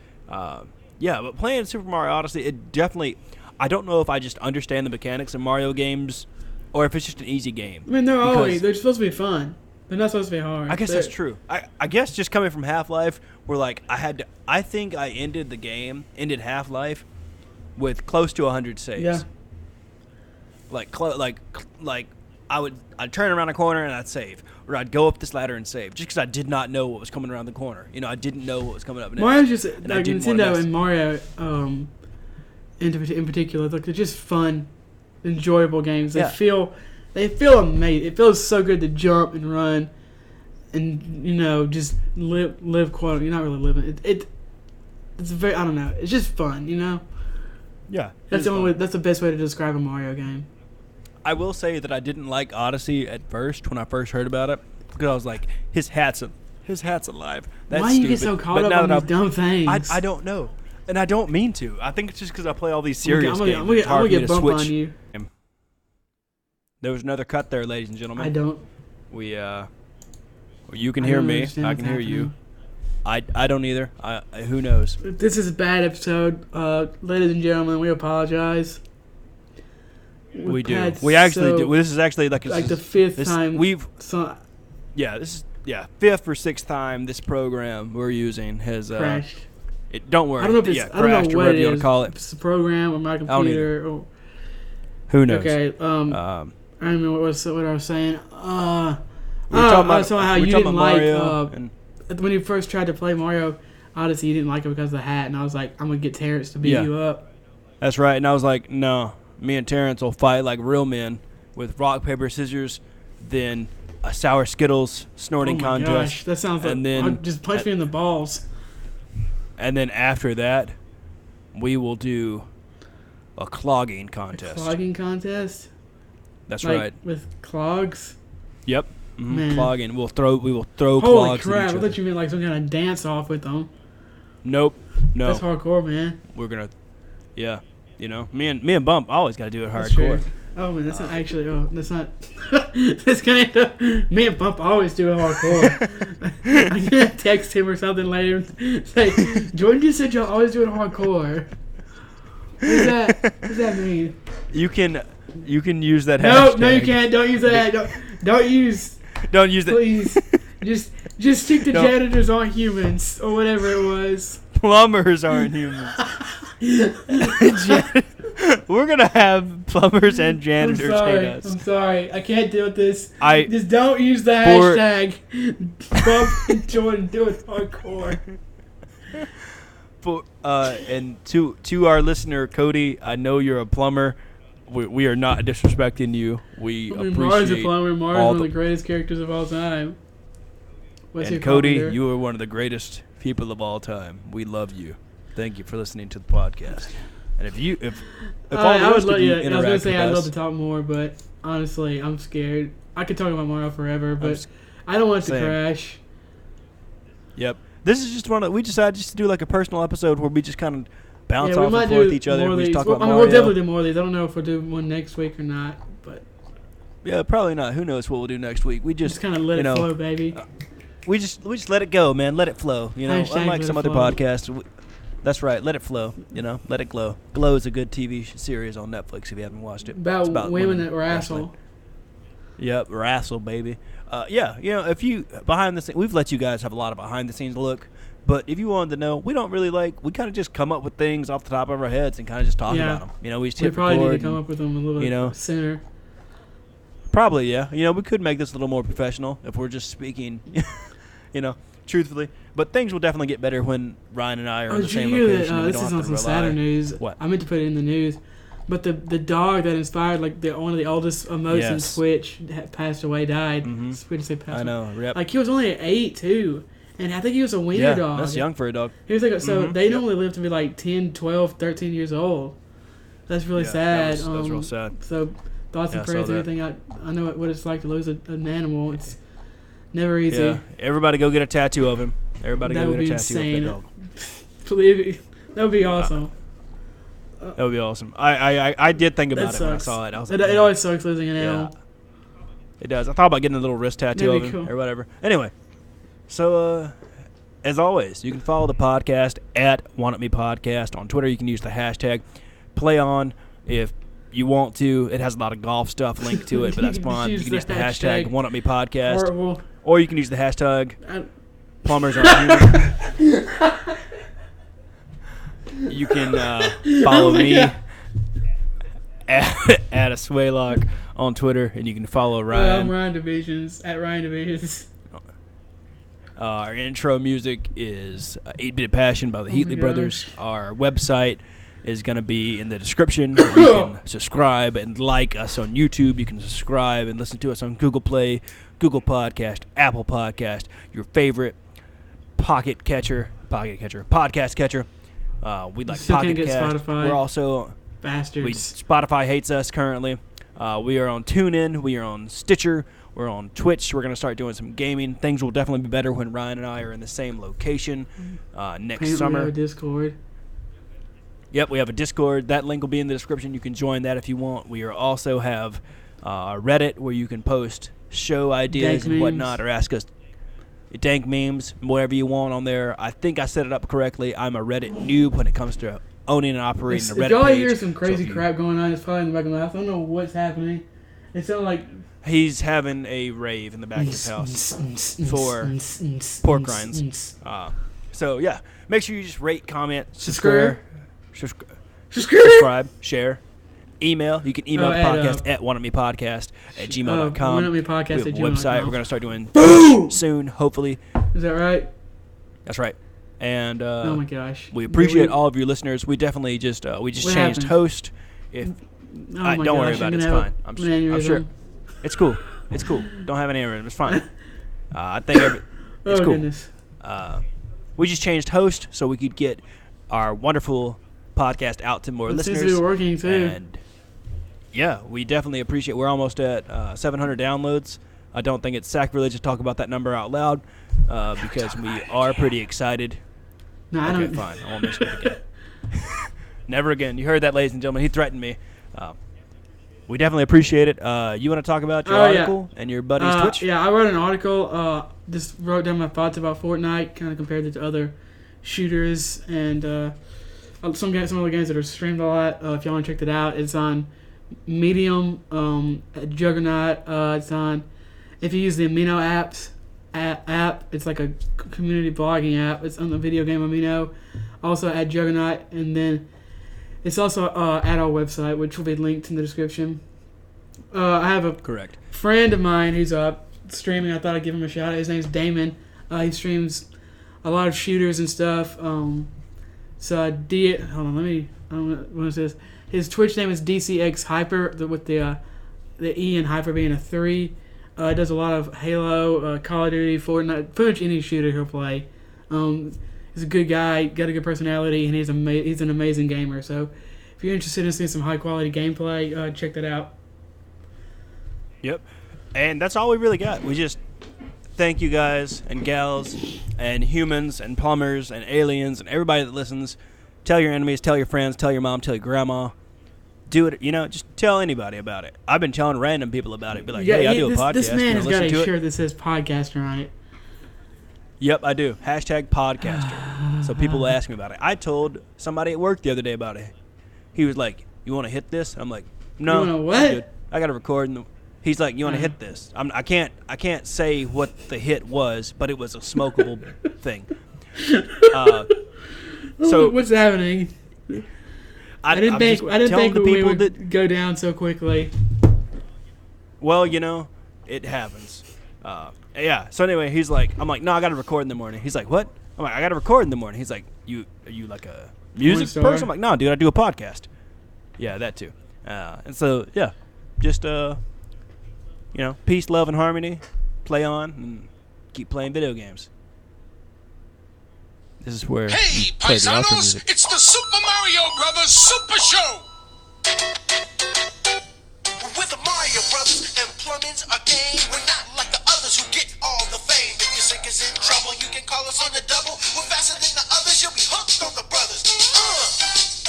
Yeah, but playing Super Mario Odyssey, it definitely. I don't know if I just understand the mechanics of Mario games, or if it's just an easy game. I mean, they're supposed to be fun. They're not supposed to be hard. I guess that's true. I guess just coming from Half-Life, where like I think I ended Half-Life with close to 100 saves. Yeah. I'd turn around a corner and I'd save, or I'd go up this ladder and save, just because I did not know what was coming around the corner. I didn't know what was coming up next. Mario's just and like Nintendo and Mario, in particular, like they're just fun, enjoyable games. They feel amazing. It feels so good to jump and run, and just live quality. You're not really living. It's very, I don't know. It's just fun. Yeah, that's the only way. That's the best way to describe a Mario game. I will say that I didn't like Odyssey at first when I first heard about it, because I was like, his hat's alive. That's Why do you get so caught up on these dumb things? I don't know, and I don't mean to. I think it's just because I play all these serious games. I'm gonna get bump on you. There was another cut there, ladies and gentlemen. I don't. You can hear me. I can hear you. I don't either. Who knows? This is a bad episode, ladies and gentlemen. We apologize. We do. We actually do. This is actually like the fifth time this is fifth or sixth time this program we're using has crashed. Don't worry. I don't know if it's crashed, or whatever you want to call it. If it's a program or my computer. Who knows? Okay. I don't know what I was saying. I was talking about how you didn't like Mario when you first tried to play Mario Odyssey, you didn't like it because of the hat, and I was like, I'm gonna get Terrence to beat you up. That's right, and I was like, no, me and Terrence will fight like real men with rock, paper, scissors, then a sour Skittles snorting contest. Gosh, that sounds like, then just punch me in the balls. And then after that, we will do a clogging contest. A clogging contest? That's like right. With clogs? Yep. Mm-hmm. Clogging. We will throw Holy clogs crap, at each I other. thought you meant like some kind of dance off with them. Nope. No. That's hardcore, man. We're gonna me and Bump always gotta do it That's hardcore. True. Oh man, that's not actually that's not that's gonna end up me and Bump always do it hardcore. I'm gonna text him or something later and say, Jordan just said y'all always do it hardcore. What does that mean? You can use that hashtag. No, you can't. Don't use that. Don't use that. Please. Just stick to janitors aren't humans or whatever it was. Plumbers aren't humans. We're gonna have plumbers and janitors hate us. I'm sorry. I can't deal with this. Just don't use the hashtag. Bump and Jordan do it hardcore. And to our listener Cody, I know you're a plumber. We are not disrespecting you. We appreciate. Mars a plumber. Mars is one of the greatest characters of all time. And Cody, you are one of the greatest people of all time. We love you. Thank you for listening to the podcast. And if all the rest of you interact with us, I was gonna say I'd love to talk more, but honestly, I'm scared. I could talk about Mario forever, but I don't want it to crash. Yep. This is just we decided just to do like a personal episode where we just kind of bounce off and forth each other. We just talk about Mario. We'll definitely do more of these. I don't know if we'll do one next week or not, but yeah, probably not. Who knows what we'll do next week? We just kind of let it flow, baby. We just let it go, man. Let it flow. Unlike some other podcasts. That's right. Let it flow. Let it glow. Glow is a good TV series on Netflix if you haven't watched it. It's about women that wrestle. Yep, wrestle, baby. If you behind the scenes, we've let you guys have a lot of behind the scenes look. But if you wanted to know, we don't really we kind of just come up with things off the top of our heads and kind of just talk about them. We just hit probably record need to come up with them a little bit sooner. Probably, yeah. We could make this a little more professional if we're just speaking, truthfully. But things will definitely get better when Ryan and I are in the same did you hear location. that? We This don't is have on to some rely. sadder news. What? I meant to put it in the news, but the dog that inspired like one of the oldest emotes in Switch passed away, died. Mm-hmm. It's weird to say passed I know. Yep. Like he was only 8 too, and I think he was a wiener dog. That's young for a dog. He was like so they normally live to be like 10, 12, 13 years old. That's really sad. That was real sad. So thoughts and prayers, everything. I know what it's like to lose an animal. It's never easy. Yeah. Everybody go get a tattoo of him. Everybody That go would get a be tattoo insane. of that dog. Believe me, that would be awesome. That would be awesome. I did think about That it when I sucks. saw it. I was It like, always sucks losing an animal. It does. I thought about getting a little wrist tattoo That'd of be him cool. or whatever. Anyway, so as always, you can follow the podcast at Want Me Podcast on Twitter. You can use the hashtag #PlayOn if you want to. It has a lot of golf stuff linked to it, but that's fine. You can use the hashtag Want Me Podcast, Horrible. or you can use the hashtag I- Plumbers on Human. You can follow me at a Swaylock on Twitter, and you can follow Ryan. I'm Ryan Divisions at Ryan Divisions. Our intro music is 8-Bit Passion by the Heatley gosh. Brothers. Our website is going to be in the description. You can subscribe and like us on YouTube. You can subscribe and listen to us on Google Play, Google Podcast, Apple Podcast, your favorite podcast catcher. We'd like Still Pocket can't get Cast. Spotify. We're also Bastards. Spotify hates us currently. We are on TuneIn. We are on Stitcher. We're on Twitch. We're going to start doing some gaming. Things will definitely be better when Ryan and I are in the same location next Apparently summer. we have a Discord. Yep, we have a Discord. That link will be in the description. You can join that if you want. We also have Reddit where you can post show ideas Dank and whatnot, or ask us dank memes, whatever you want on there. I think I set it up correctly. I'm a Reddit noob when it comes to owning and operating a Reddit If y'all page. hear some crazy So if you- crap going on, it's probably in the back of my house. I don't know what's happening. It sounds like He's having a rave in the back of his house for pork rinds. So, yeah, make sure you just rate, comment, subscribe, share, email. You can email the podcast at wantamepodcast@gmail.com. wantamepodcast@gmail.com. We have a website. We're going to start doing Twitch soon, hopefully. Is that right? That's right. And Oh my gosh. we appreciate all of your listeners. We definitely just What changed happened? host. If Oh my don't worry gosh, about I'm it. It's gonna fine. have I'm an sure. aneurysm. It's cool. It's cool. Don't have an aneurysm. It's fine. I think it's Oh cool. goodness. We just changed host so we could get our wonderful podcast out to more It seems listeners. to be working too. And yeah, we definitely appreciate. We're almost at 700 downloads. I don't think it's sacrilege to talk about that number out loud because we are pretty excited. No, I Okay, don't. fine. I won't mention it again. Never again. You heard that, ladies and gentlemen. He threatened me. We definitely appreciate it. You want to talk about your article and your buddy's Twitch? Yeah, I wrote an article. Just wrote down my thoughts about Fortnite, kind of compared it to other shooters and some other games that are streamed a lot. If y'all want to check that out, it's on Medium, at Juggernaut. It's on. If you use the Amino app, it's like a community blogging app. It's on the video game Amino. Also at Juggernaut, and then it's also at our website, which will be linked in the description. I have a Correct. friend of mine who's streaming. I thought I'd give him a shout out. His name's Damon. He streams a lot of shooters and stuff. Hold on, I don't know what it says. His Twitch name is DCX Hyper, with the E and Hyper being a 3. He does a lot of Halo, Call of Duty, Fortnite, pretty much any shooter he'll play. He's a good guy, got a good personality, and he's an amazing gamer. So if you're interested in seeing some high quality gameplay, check that out. Yep. And that's all we really got. We just thank you guys and gals and humans and plumbers and aliens and everybody that listens. Tell your enemies, tell your friends, tell your mom, tell your grandma. Do it, just tell anybody about it. I've been telling random people about it. Be like, hey, I do a podcast. This man has got a to shirt it? that says podcaster on it. Yep, I do. #podcaster. So people will ask me about it. I told somebody at work the other day about it. He was like, you want to hit this? I'm like, no. You wanna what? I'm good. I got to record. And he's like, you want to hit this? I can't say what the hit was, but it was a smokable thing. So What's happening? I didn't think we would go down so quickly. Well, it happens. Yeah. So anyway, he's like, I'm like, no, I got to record in the morning. He's like, what? I'm like, I got to record in the morning. He's like, are you like a music person? I'm like, no, dude, I do a podcast. Yeah, that too. And so yeah, just peace, love, and harmony. Play on and keep playing video games. This is where Hey, paisanos, it's the Super Mario Brothers Super Show! We're the Mario Brothers, and plumbing's a game. We're not like the others who get all the fame. If your sink is in trouble, you can call us on the double. We're faster than the others, you'll be hooked on the brothers.